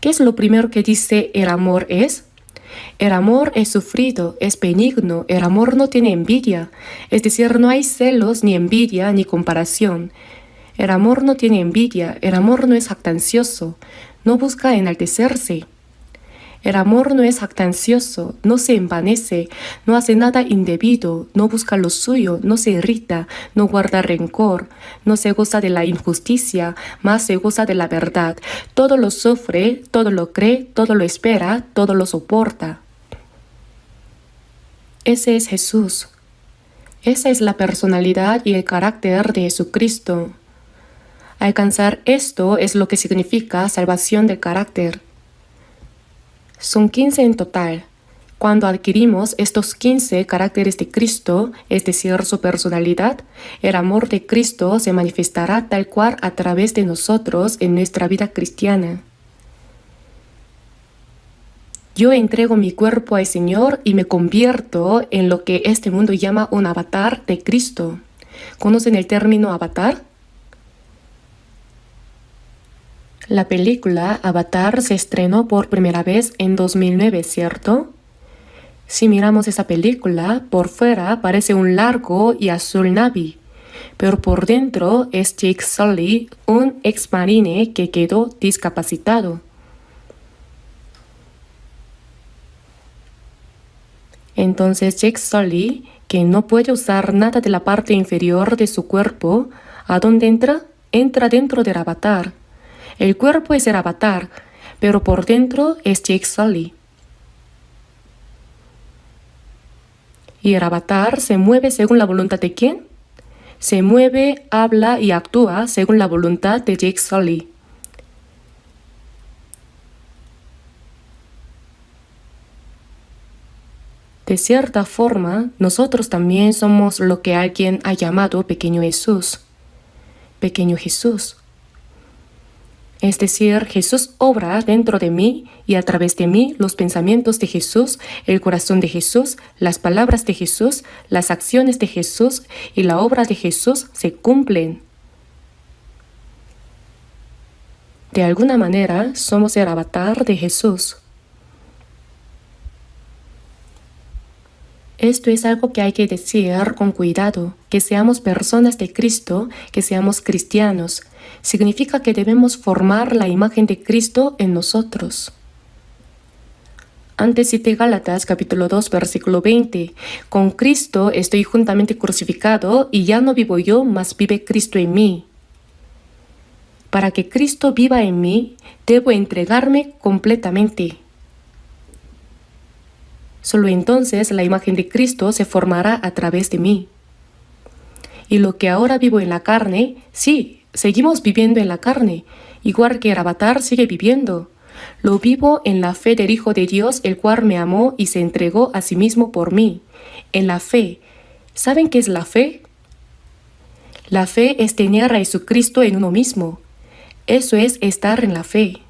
¿Qué es lo primero que dice el amor es? El amor es sufrido, es benigno, el amor no tiene envidia, es decir, no hay celos, ni envidia, ni comparación. El amor no tiene envidia, el amor no es jactancioso, no busca enaltecerse. El amor no es jactancioso, no se envanece, no hace nada indebido, no busca lo suyo, no se irrita, no guarda rencor, no se goza de la injusticia, mas se goza de la verdad. Todo lo sufre, todo lo cree, todo lo espera, todo lo soporta. Ese es Jesús. Esa es la personalidad y el carácter de Jesucristo. Alcanzar esto es lo que significa salvación del carácter. Son 15 en total. Cuando adquirimos estos 15 caracteres de Cristo, es decir, su personalidad, el amor de Cristo se manifestará tal cual a través de nosotros en nuestra vida cristiana. Yo entrego mi cuerpo al Señor y me convierto en lo que este mundo llama un avatar de Cristo. ¿Conocen el término avatar? La película Avatar se estrenó por primera vez en 2009, ¿cierto? Si miramos esa película, por fuera parece un largo y azul navy, pero por dentro es Jake Sully, un ex marine que quedó discapacitado. Entonces Jake Sully, que no puede usar nada de la parte inferior de su cuerpo, ¿a dónde entra? Entra dentro del avatar. El cuerpo es el avatar, pero por dentro es Jake Sully. ¿Y el avatar se mueve según la voluntad de quién? Se mueve, habla y actúa según la voluntad de Jake Sully. De cierta forma, nosotros también somos lo que alguien ha llamado pequeño Jesús. Pequeño Jesús. Es decir, Jesús obra dentro de mí y a través de mí los pensamientos de Jesús, el corazón de Jesús, las palabras de Jesús, las acciones de Jesús y la obra de Jesús se cumplen. De alguna manera, somos el avatar de Jesús. Esto es algo que hay que decir con cuidado, que seamos personas de Cristo, que seamos cristianos. Significa que debemos formar la imagen de Cristo en nosotros. Antes cité Gálatas capítulo 2 versículo 20. Con Cristo estoy juntamente crucificado y ya no vivo yo, mas vive Cristo en mí. Para que Cristo viva en mí, debo entregarme completamente. Solo entonces la imagen de Cristo se formará a través de mí. Y lo que ahora vivo en la carne, sí, seguimos viviendo en la carne, igual que el avatar sigue viviendo. Lo vivo en la fe del Hijo de Dios, el cual me amó y se entregó a sí mismo por mí. En la fe. ¿Saben qué es la fe? La fe es tener a Jesucristo en uno mismo. Eso es estar en la fe.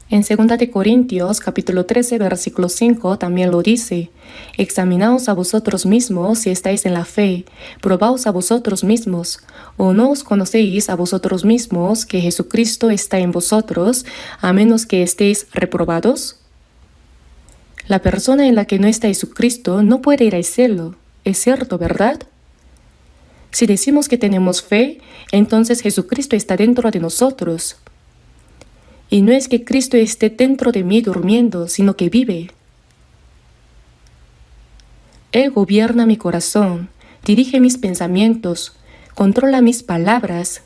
En 2 de Corintios capítulo 13 versículo 5 también lo dice: examinaos a vosotros mismos si estáis en la fe, probaos a vosotros mismos, o no os conocéis a vosotros mismos que Jesucristo está en vosotros, a menos que estéis reprobados. La persona en la que no está Jesucristo no puede ir al cielo, es cierto, ¿verdad? Si decimos que tenemos fe, entonces Jesucristo está dentro de nosotros. Y no es que Cristo esté dentro de mí durmiendo, sino que vive. Él gobierna mi corazón, dirige mis pensamientos, controla mis palabras,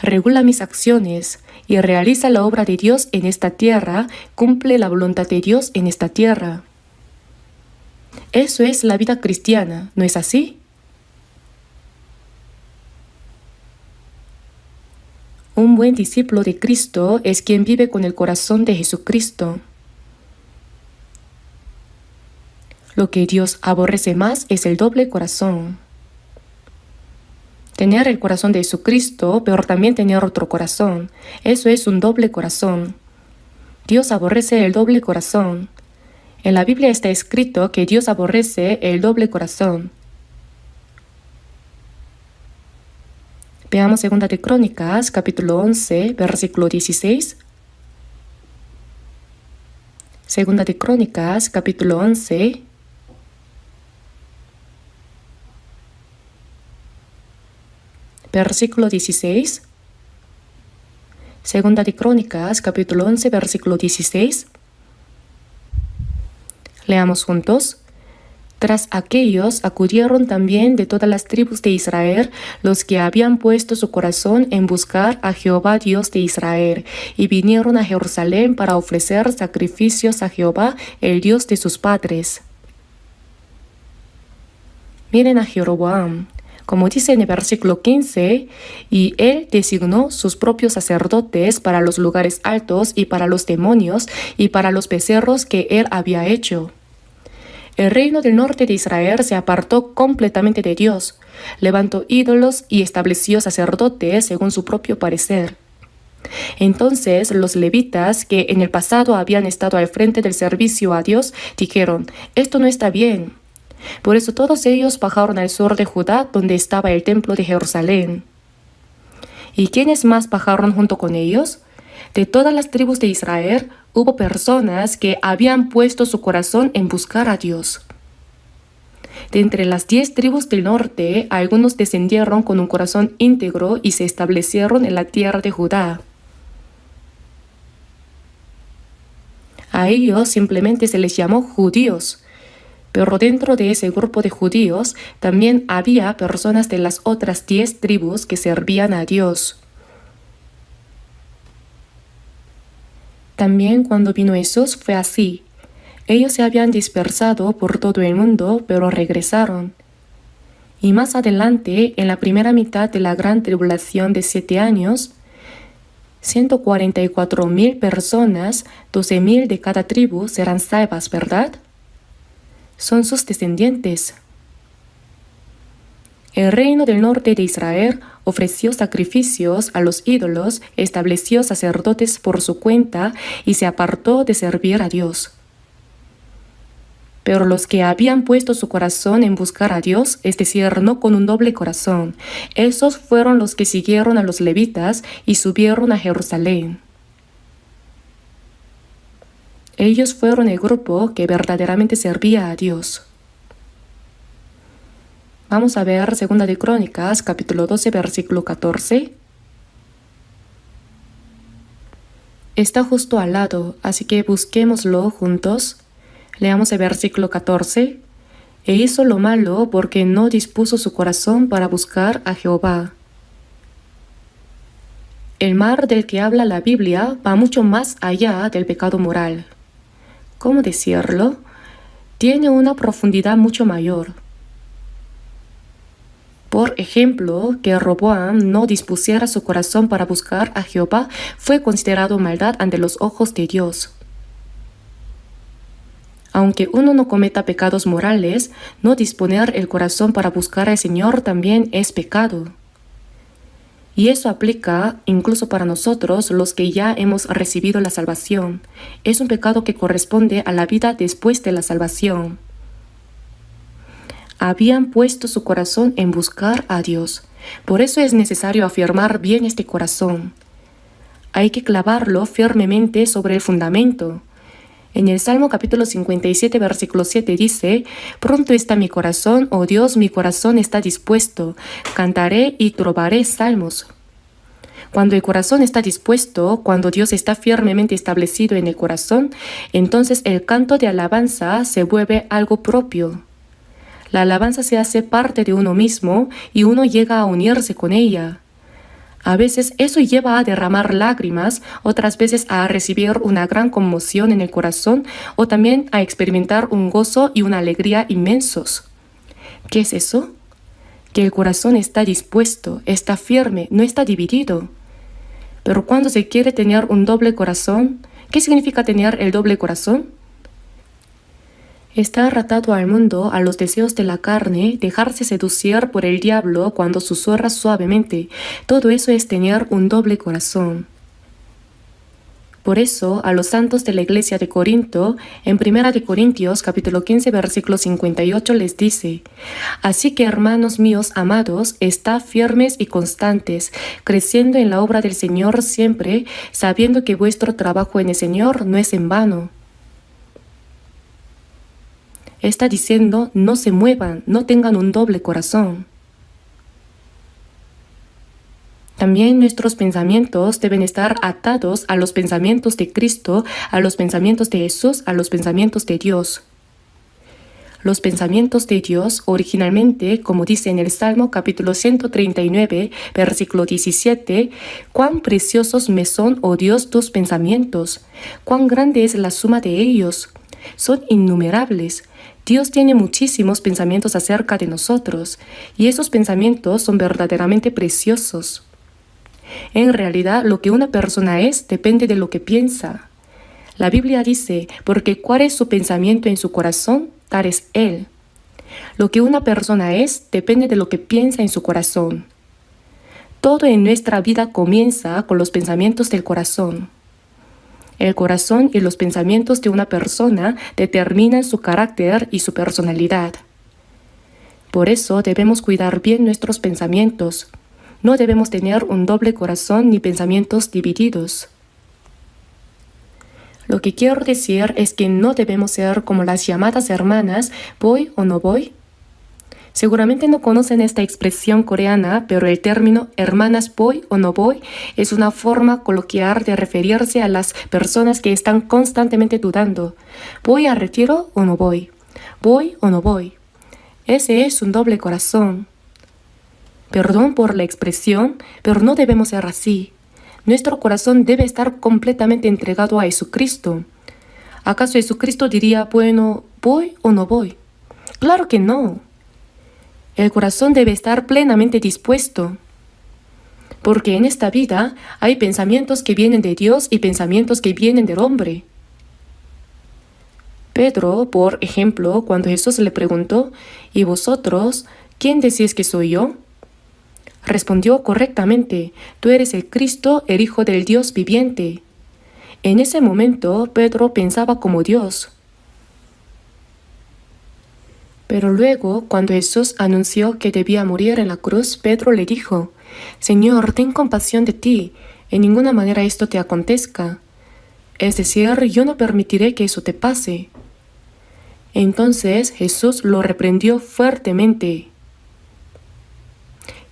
regula mis acciones y realiza la obra de Dios en esta tierra, cumple la voluntad de Dios en esta tierra. Eso es la vida cristiana, ¿no es así? Un buen discípulo de Cristo es quien vive con el corazón de Jesucristo. Lo que Dios aborrece más es el doble corazón. Tener el corazón de Jesucristo, pero también tener otro corazón, eso es un doble corazón. Dios aborrece el doble corazón. En la Biblia está escrito que Dios aborrece el doble corazón. Veamos 2 de Crónicas, capítulo 11, versículo 16. 2 de Crónicas, capítulo 11, versículo 16. Segunda de Crónicas, capítulo 11, versículo 16. Leamos juntos. Tras aquellos acudieron también de todas las tribus de Israel los que habían puesto su corazón en buscar a Jehová Dios de Israel, y vinieron a Jerusalén para ofrecer sacrificios a Jehová, el Dios de sus padres. Miren a Jeroboam. Como dice en el versículo 15, y él designó sus propios sacerdotes para los lugares altos y para los demonios y para los becerros que él había hecho. El reino del norte de Israel se apartó completamente de Dios, levantó ídolos y estableció sacerdotes según su propio parecer. Entonces los levitas, que en el pasado habían estado al frente del servicio a Dios, dijeron: esto no está bien. Por eso todos ellos bajaron al sur de Judá, donde estaba el templo de Jerusalén. ¿Y quiénes más bajaron junto con ellos? De todas las tribus de Israel hubo personas que habían puesto su corazón en buscar a Dios. De entre las 10 tribus del norte, algunos descendieron con un corazón íntegro y se establecieron en la tierra de Judá. A ellos simplemente se les llamó judíos. Pero dentro de ese grupo de judíos también había personas de las otras 10 tribus que servían a Dios. También cuando vino Jesús fue así. Ellos se habían dispersado por todo el mundo, pero regresaron. Y más adelante, en la primera mitad de la gran tribulación de 7 años, 144,000 personas, 12,000 de cada tribu, serán salvas, ¿verdad? Son sus descendientes. El reino del norte de Israel ofreció sacrificios a los ídolos, estableció sacerdotes por su cuenta y se apartó de servir a Dios. Pero los que habían puesto su corazón en buscar a Dios, es decir, no con un doble corazón, esos fueron los que siguieron a los levitas y subieron a Jerusalén. Ellos fueron el grupo que verdaderamente servía a Dios. Vamos a ver 2 de Crónicas, capítulo 12, versículo 14. Está justo al lado, así que busquémoslo juntos. Leamos el versículo 14. E hizo lo malo porque no dispuso su corazón para buscar a Jehová. El mal del que habla la Biblia va mucho más allá del pecado moral. ¿Cómo decirlo? Tiene una profundidad mucho mayor. Por ejemplo, que Roboam no dispusiera su corazón para buscar a Jehová fue considerado maldad ante los ojos de Dios. Aunque uno no cometa pecados morales, no disponer el corazón para buscar al Señor también es pecado. Y eso aplica incluso para nosotros, los que ya hemos recibido la salvación. Es un pecado que corresponde a la vida después de la salvación. Habían puesto su corazón en buscar a Dios. Por eso es necesario afirmar bien este corazón. Hay que clavarlo firmemente sobre el fundamento. En el Salmo capítulo 57, versículo 7 dice: pronto está mi corazón, oh Dios, mi corazón está dispuesto. Cantaré y trovaré salmos. Cuando el corazón está dispuesto, cuando Dios está firmemente establecido en el corazón, entonces el canto de alabanza se vuelve algo propio. La alabanza se hace parte de uno mismo y uno llega a unirse con ella. A veces eso lleva a derramar lágrimas, otras veces a recibir una gran conmoción en el corazón o también a experimentar un gozo y una alegría inmensos. ¿Qué es eso? Que el corazón está dispuesto, está firme, no está dividido. Pero cuando se quiere tener un doble corazón, ¿qué significa tener el doble corazón? Está atado al mundo, a los deseos de la carne, dejarse seducir por el diablo cuando susurra suavemente. Todo eso es tener un doble corazón. Por eso, a los santos de la iglesia de Corinto, en 1 de Corintios, capítulo 15, versículo 58, les dice: así que, hermanos míos amados, estad firmes y constantes, creciendo en la obra del Señor siempre, sabiendo que vuestro trabajo en el Señor no es en vano. Está diciendo: no se muevan, no tengan un doble corazón. También nuestros pensamientos deben estar atados a los pensamientos de Cristo, a los pensamientos de Jesús, a los pensamientos de Dios. Los pensamientos de Dios originalmente, como dice en el Salmo capítulo 139, versículo 17, «Cuán preciosos me son, oh Dios, tus pensamientos, cuán grande es la suma de ellos, son innumerables». Dios tiene muchísimos pensamientos acerca de nosotros, y esos pensamientos son verdaderamente preciosos. En realidad, lo que una persona es depende de lo que piensa. La Biblia dice, porque cuál es su pensamiento en su corazón, tal es él. Lo que una persona es depende de lo que piensa en su corazón. Todo en nuestra vida comienza con los pensamientos del corazón. El corazón y los pensamientos de una persona determinan su carácter y su personalidad. Por eso debemos cuidar bien nuestros pensamientos. No debemos tener un doble corazón ni pensamientos divididos. Lo que quiero decir es que no debemos ser como las llamadas hermanas «voy o no voy». Seguramente no conocen esta expresión coreana, pero el término «hermanas voy o no voy» es una forma coloquial de referirse a las personas que están constantemente dudando. ¿Voy al retiro o no voy? ¿Voy o no voy? Ese es un doble corazón. Perdón por la expresión, pero no debemos ser así. Nuestro corazón debe estar completamente entregado a Jesucristo. ¿Acaso Jesucristo diría, bueno, ¿voy o no voy? Claro que no. El corazón debe estar plenamente dispuesto. Porque en esta vida hay pensamientos que vienen de Dios y pensamientos que vienen del hombre. Pedro, por ejemplo, cuando Jesús le preguntó, ¿y vosotros, quién decís que soy yo?, respondió correctamente, tú eres el Cristo, el Hijo del Dios viviente. En ese momento, Pedro pensaba como Dios. Pero luego, cuando Jesús anunció que debía morir en la cruz, Pedro le dijo, Señor, ten compasión de ti, en ninguna manera esto te acontezca. Es decir, yo no permitiré que eso te pase. Entonces Jesús lo reprendió fuertemente.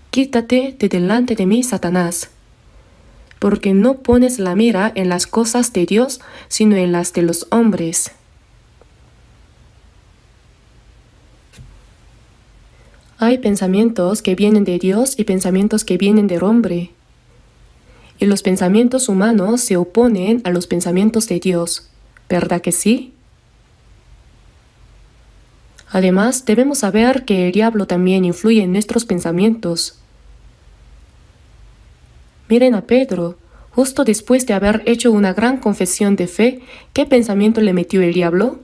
Quítate de delante de mí, Satanás, porque no pones la mira en las cosas de Dios, sino en las de los hombres. Hay pensamientos que vienen de Dios y pensamientos que vienen del hombre. Y los pensamientos humanos se oponen a los pensamientos de Dios, ¿verdad que sí? Además, debemos saber que el diablo también influye en nuestros pensamientos. Miren a Pedro, justo después de haber hecho una gran confesión de fe, ¿qué pensamiento le metió el diablo?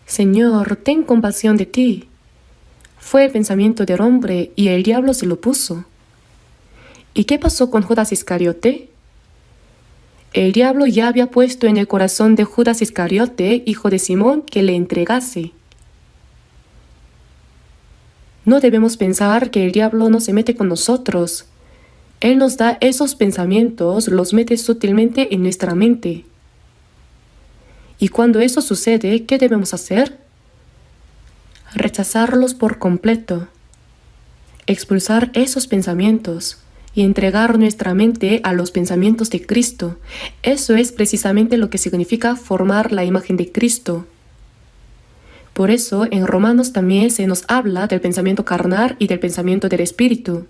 Señor, ten compasión de ti. Fue el pensamiento del hombre y el diablo se lo puso. ¿Y qué pasó con Judas Iscariote? El diablo ya había puesto en el corazón de Judas Iscariote, hijo de Simón, que le entregase. No debemos pensar que el diablo no se mete con nosotros. Él nos da esos pensamientos, los mete sutilmente en nuestra mente. Y cuando eso sucede, ¿qué debemos hacer? Rechazarlos por completo. Expulsar esos pensamientos y entregar nuestra mente a los pensamientos de Cristo. Eso es precisamente lo que significa formar la imagen de Cristo. Por eso en Romanos también se nos habla del pensamiento carnal y del pensamiento del Espíritu.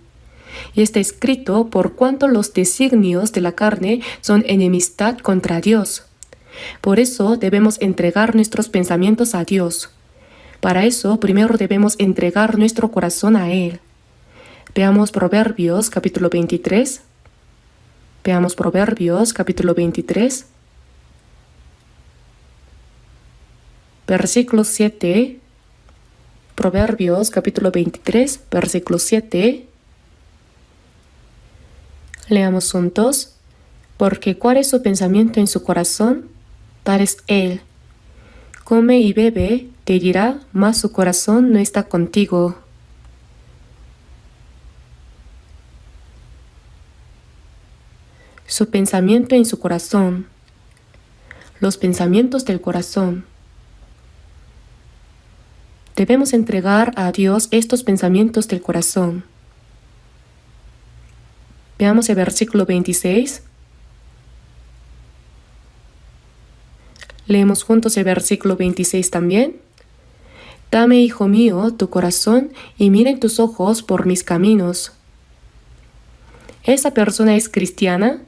Y está escrito por cuanto los designios de la carne son enemistad contra Dios. Por eso debemos entregar nuestros pensamientos a Dios. Para eso primero debemos entregar nuestro corazón a Él. Veamos Proverbios capítulo 23. Veamos Proverbios capítulo 23. Versículo 7. Proverbios capítulo 23, versículo 7. Leamos juntos. Porque cuál es su pensamiento en su corazón, tal es él. Come y bebe, te dirá, mas su corazón no está contigo. Su pensamiento en su corazón. Los pensamientos del corazón. Debemos entregar a Dios estos pensamientos del corazón. Veamos el versículo 26. Leemos juntos el versículo 26 también. Dame, hijo mío, tu corazón y miren tus ojos por mis caminos. ¿Esa persona es cristiana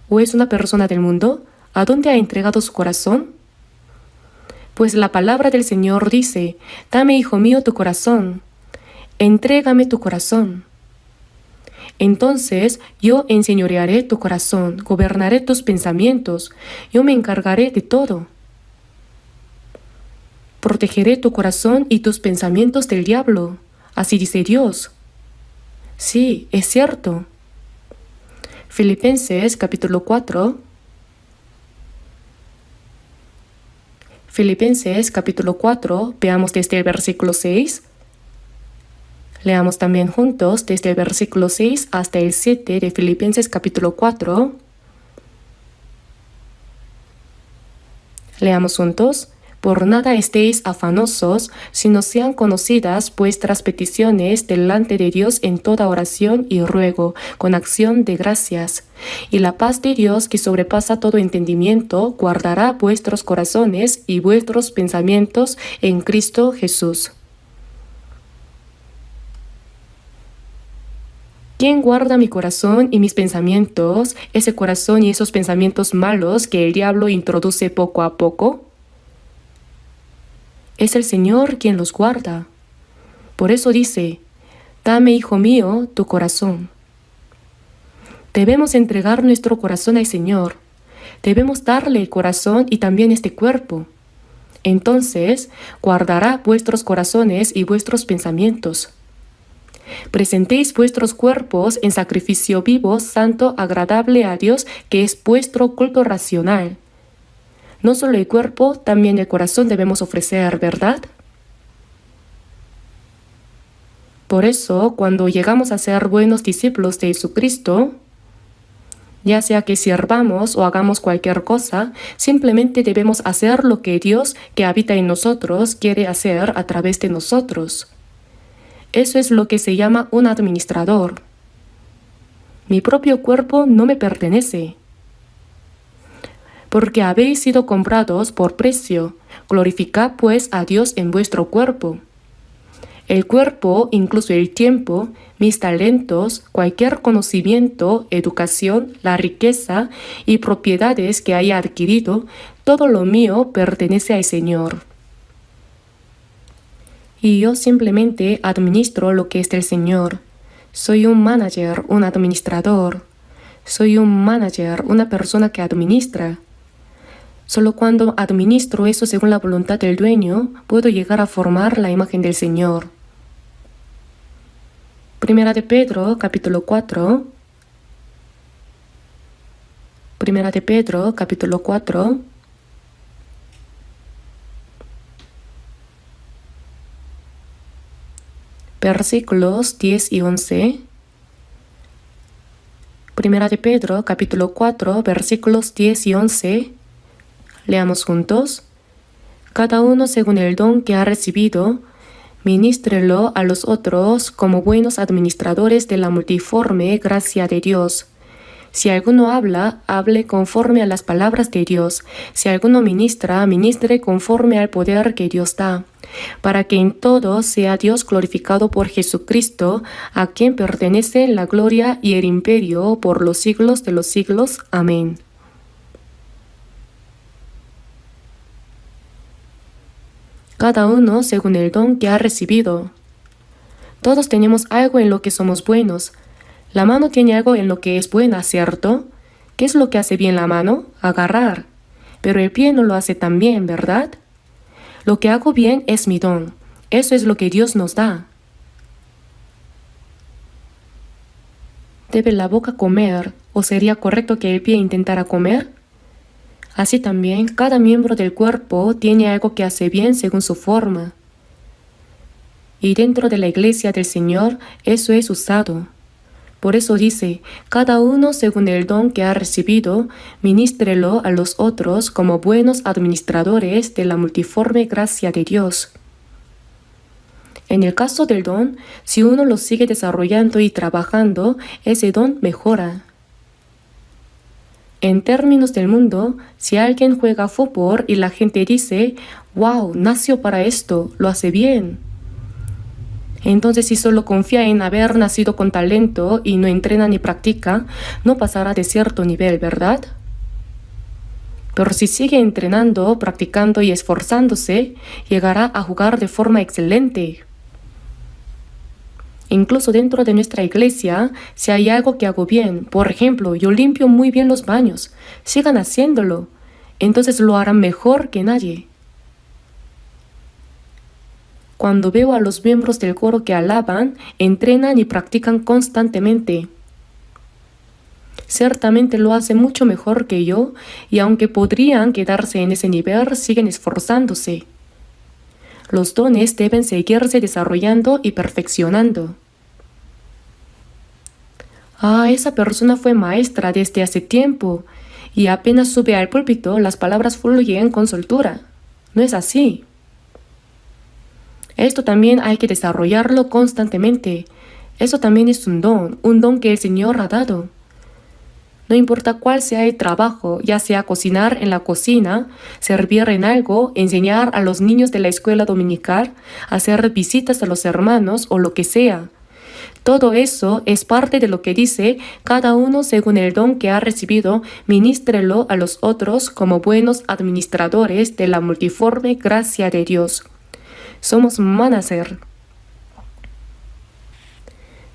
o es una persona del mundo? ¿A dónde ha entregado su corazón? Pues la palabra del Señor dice, dame, hijo mío, tu corazón. Entrégame tu corazón. Entonces yo enseñorearé tu corazón, gobernaré tus pensamientos, yo me encargaré de todo. Protegeré tu corazón y tus pensamientos del diablo. Así dice Dios. Sí, es cierto. Filipenses capítulo 4. Filipenses capítulo 4, veamos desde el versículo 6. Leamos también juntos desde el versículo 6 hasta el 7 de Filipenses capítulo 4. Leamos juntos. Por nada estéis afanosos, sino sean conocidas vuestras peticiones delante de Dios en toda oración y ruego, con acción de gracias. Y la paz de Dios, que sobrepasa todo entendimiento, guardará vuestros corazones y vuestros pensamientos en Cristo Jesús. ¿Quién guarda mi corazón y mis pensamientos, ese corazón y esos pensamientos malos que el diablo introduce poco a poco? Es el Señor quien los guarda. Por eso dice, dame, hijo mío, tu corazón. Debemos entregar nuestro corazón al Señor. Debemos darle el corazón y también este cuerpo. Entonces, guardará vuestros corazones y vuestros pensamientos. Presentéis vuestros cuerpos en sacrificio vivo, santo, agradable a Dios, que es vuestro culto racional. No solo el cuerpo, también el corazón debemos ofrecer, ¿verdad? Por eso, cuando llegamos a ser buenos discípulos de Jesucristo, ya sea que sirvamos o hagamos cualquier cosa, simplemente debemos hacer lo que Dios, que habita en nosotros, quiere hacer a través de nosotros. Eso es lo que se llama un administrador. Mi propio cuerpo no me pertenece. Porque habéis sido comprados por precio, glorificad pues a Dios en vuestro cuerpo. El cuerpo, incluso el tiempo, mis talentos, cualquier conocimiento, educación, la riqueza y propiedades que haya adquirido, todo lo mío pertenece al Señor. Y yo simplemente administro lo que es del Señor. Soy un manager, un administrador. Soy un manager, una persona que administra. Solo cuando administro eso según la voluntad del dueño, puedo llegar a formar la imagen del Señor. Primera de Pedro, capítulo 4. Primera de Pedro, capítulo 4. Versículos 10 y 11. Primera de Pedro, capítulo 4, versículos 10 y 11. Leamos juntos. Cada uno según el don que ha recibido, ministrelo a los otros como buenos administradores de la multiforme gracia de Dios. Si alguno habla, hable conforme a las palabras de Dios. Si alguno ministra, ministre conforme al poder que Dios da, para que en todo sea Dios glorificado por Jesucristo, a quien pertenece la gloria y el imperio por los siglos de los siglos. Amén. Cada uno según el don que ha recibido. Todos tenemos algo en lo que somos buenos. La mano tiene algo en lo que es buena, ¿cierto? ¿Qué es lo que hace bien la mano? Agarrar. Pero el pie no lo hace tan bien, ¿verdad? Lo que hago bien es mi don. Eso es lo que Dios nos da. ¿Debe la boca comer o sería correcto que el pie intentara comer? Así también, cada miembro del cuerpo tiene algo que hace bien según su forma. Y dentro de la iglesia del Señor, eso es usado. Por eso dice, cada uno según el don que ha recibido, ministrelo a los otros como buenos administradores de la multiforme gracia de Dios. En el caso del don, si uno lo sigue desarrollando y trabajando, ese don mejora. En términos del mundo, si alguien juega fútbol y la gente dice, wow, nació para esto, lo hace bien. Entonces, si solo confía en haber nacido con talento y no entrena ni practica, no pasará de cierto nivel, ¿verdad? Pero si sigue entrenando, practicando y esforzándose, llegará a jugar de forma excelente. Incluso dentro de nuestra iglesia, si hay algo que hago bien, por ejemplo, yo limpio muy bien los baños, sigan haciéndolo, entonces lo harán mejor que nadie. Cuando veo a los miembros del coro que alaban, entrenan y practican constantemente. Ciertamente lo hacen mucho mejor que yo, y aunque podrían quedarse en ese nivel, siguen esforzándose. Los dones deben seguirse desarrollando y perfeccionando. Esa persona fue maestra desde hace tiempo, y apenas sube al púlpito, las palabras fluyen con soltura. No es así. Esto también hay que desarrollarlo constantemente. Eso también es un don que el Señor ha dado. No importa cuál sea el trabajo, ya sea cocinar en la cocina, servir en algo, enseñar a los niños de la escuela dominical, hacer visitas a los hermanos o lo que sea. Todo eso es parte de lo que dice, cada uno según el don que ha recibido, ministrelo a los otros como buenos administradores de la multiforme gracia de Dios. Somos manager.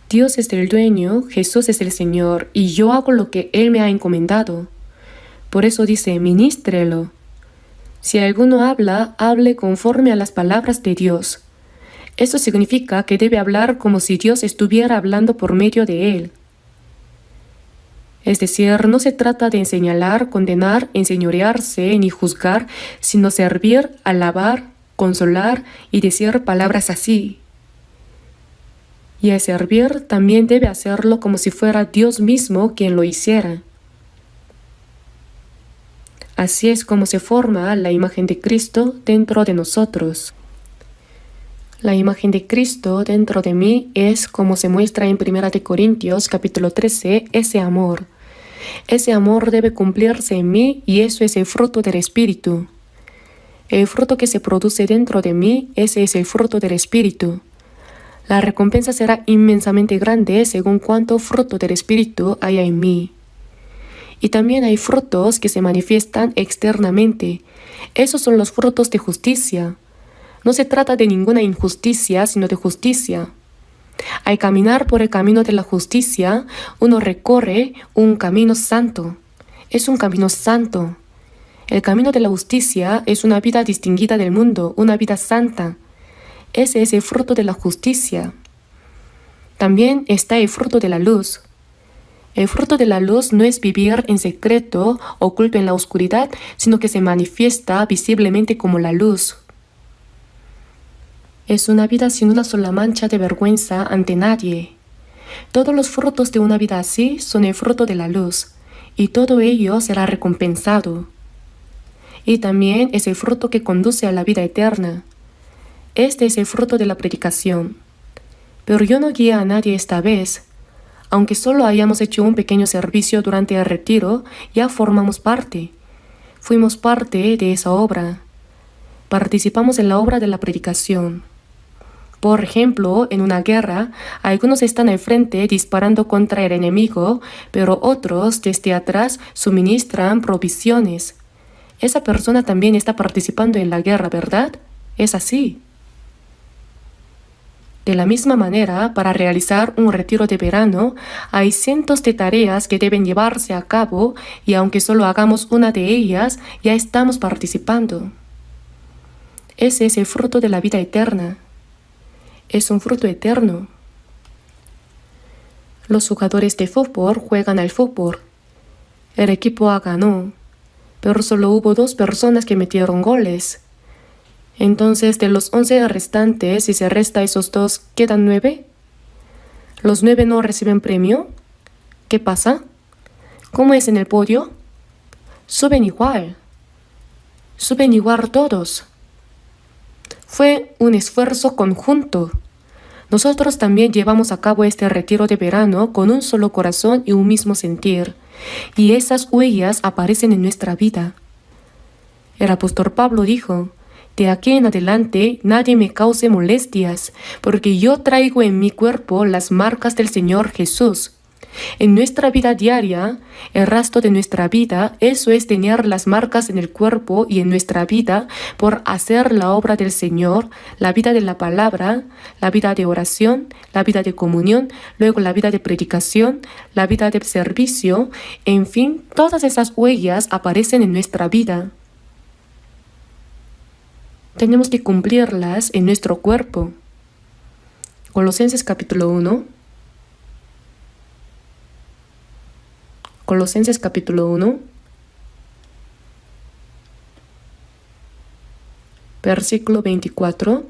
Dios es el dueño, Jesús es el Señor, y yo hago lo que Él me ha encomendado. Por eso dice, ministrelo. Si alguno habla, hable conforme a las palabras de Dios. Eso significa que debe hablar como si Dios estuviera hablando por medio de él. Es decir, no se trata de señalar, condenar, enseñorearse ni juzgar, sino servir, alabar, consolar y decir palabras así. Y al servir también debe hacerlo como si fuera Dios mismo quien lo hiciera. Así es como se forma la imagen de Cristo dentro de nosotros. La imagen de Cristo dentro de mí es, como se muestra en 1 Corintios capítulo 13, ese amor. Ese amor debe cumplirse en mí y eso es el fruto del Espíritu. El fruto que se produce dentro de mí, ese es el fruto del Espíritu. La recompensa será inmensamente grande según cuánto fruto del Espíritu haya en mí. Y también hay frutos que se manifiestan externamente. Esos son los frutos de justicia. No se trata de ninguna injusticia, sino de justicia. Al caminar por el camino de la justicia, uno recorre un camino santo. Es un camino santo. El camino de la justicia es una vida distinguida del mundo, una vida santa. Ese es el fruto de la justicia. También está el fruto de la luz. El fruto de la luz no es vivir en secreto, oculto en la oscuridad, sino que se manifiesta visiblemente como la luz. Es una vida sin una sola mancha de vergüenza ante nadie. Todos los frutos de una vida así son el fruto de la luz, y todo ello será recompensado. Y también es el fruto que conduce a la vida eterna. Este es el fruto de la predicación. Pero yo no guío a nadie esta vez. Aunque solo hayamos hecho un pequeño servicio durante el retiro, ya formamos parte. Fuimos parte de esa obra. Participamos en la obra de la predicación. Por ejemplo, en una guerra, algunos están al frente disparando contra el enemigo, pero otros desde atrás suministran provisiones. Esa persona también está participando en la guerra, ¿verdad? Es así. De la misma manera, para realizar un retiro de verano, hay cientos de tareas que deben llevarse a cabo y aunque solo hagamos una de ellas, ya estamos participando. Ese es el fruto de la vida eterna. Es un fruto eterno. Los jugadores de fútbol juegan al fútbol. El equipo A ganó, pero solo hubo 2 personas que metieron goles. Entonces, de los 11 restantes, si se resta esos 2, ¿quedan 9? ¿Los 9 no reciben premio? ¿Qué pasa? ¿Cómo es en el podio? Suben igual. Suben igual todos. Fue un esfuerzo conjunto. Nosotros también llevamos a cabo este retiro de verano con un solo corazón y un mismo sentir, y esas huellas aparecen en nuestra vida. El apóstol Pablo dijo: de aquí en adelante nadie me cause molestias, porque yo traigo en mi cuerpo las marcas del Señor Jesús. En nuestra vida diaria, el resto de nuestra vida, eso es tener las marcas en el cuerpo y en nuestra vida por hacer la obra del Señor, la vida de la palabra, la vida de oración, la vida de comunión, luego la vida de predicación, la vida de servicio, en fin, todas esas huellas aparecen en nuestra vida. Tenemos que cumplirlas en nuestro cuerpo. Colosenses capítulo 1. Colosenses capítulo 1, versículo 24.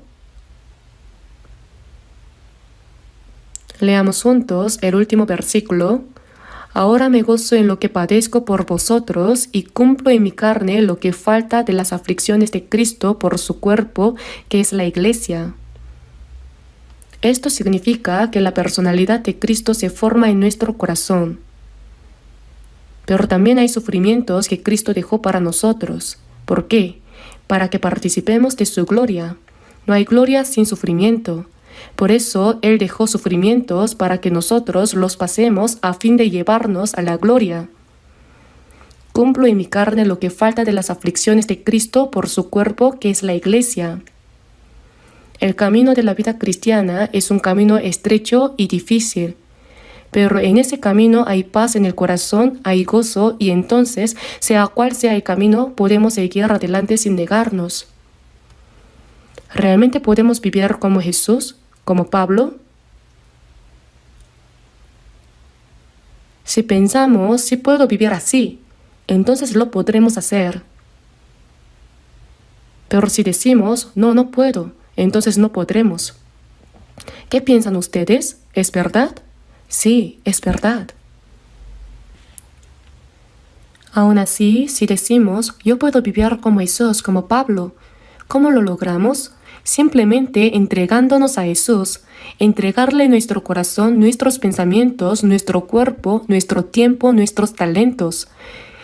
Leamos juntos el último versículo. Ahora me gozo en lo que padezco por vosotros y cumplo en mi carne lo que falta de las aflicciones de Cristo por su cuerpo, que es la Iglesia. Esto significa que la personalidad de Cristo se forma en nuestro corazón. Pero también hay sufrimientos que Cristo dejó para nosotros. ¿Por qué? Para que participemos de su gloria. No hay gloria sin sufrimiento. Por eso Él dejó sufrimientos para que nosotros los pasemos a fin de llevarnos a la gloria. Cumplo en mi carne lo que falta de las aflicciones de Cristo por su cuerpo, que es la Iglesia. El camino de la vida cristiana es un camino estrecho y difícil. Pero en ese camino hay paz en el corazón, hay gozo, y entonces, sea cual sea el camino, podemos seguir adelante sin negarnos. ¿Realmente podemos vivir como Jesús, como Pablo? Si pensamos, si puedo vivir así, entonces lo podremos hacer. Pero si decimos, no, no puedo, entonces no podremos. ¿Qué piensan ustedes? ¿Es verdad? Sí, es verdad. Aún así, si decimos, yo puedo vivir como Jesús, como Pablo, ¿cómo lo logramos? Simplemente entregándonos a Jesús, entregarle nuestro corazón, nuestros pensamientos, nuestro cuerpo, nuestro tiempo, nuestros talentos.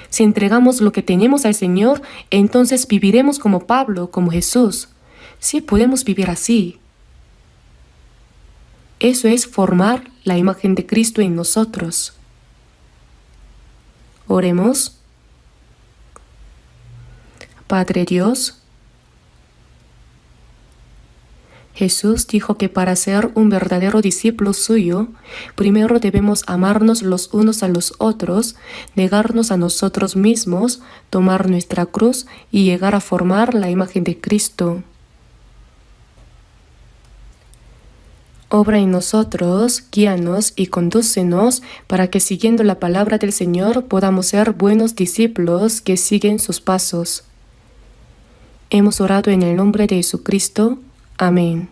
Si entregamos lo que tenemos al Señor, entonces viviremos como Pablo, como Jesús. Sí, podemos vivir así. Eso es formar la imagen de Cristo en nosotros. Oremos. Padre Dios, Jesús dijo que para ser un verdadero discípulo suyo, primero debemos amarnos los unos a los otros, negarnos a nosotros mismos, tomar nuestra cruz y llegar a formar la imagen de Cristo. Obra en nosotros, guíanos y condúcenos para que siguiendo la palabra del Señor podamos ser buenos discípulos que siguen sus pasos. Hemos orado en el nombre de Jesucristo. Amén.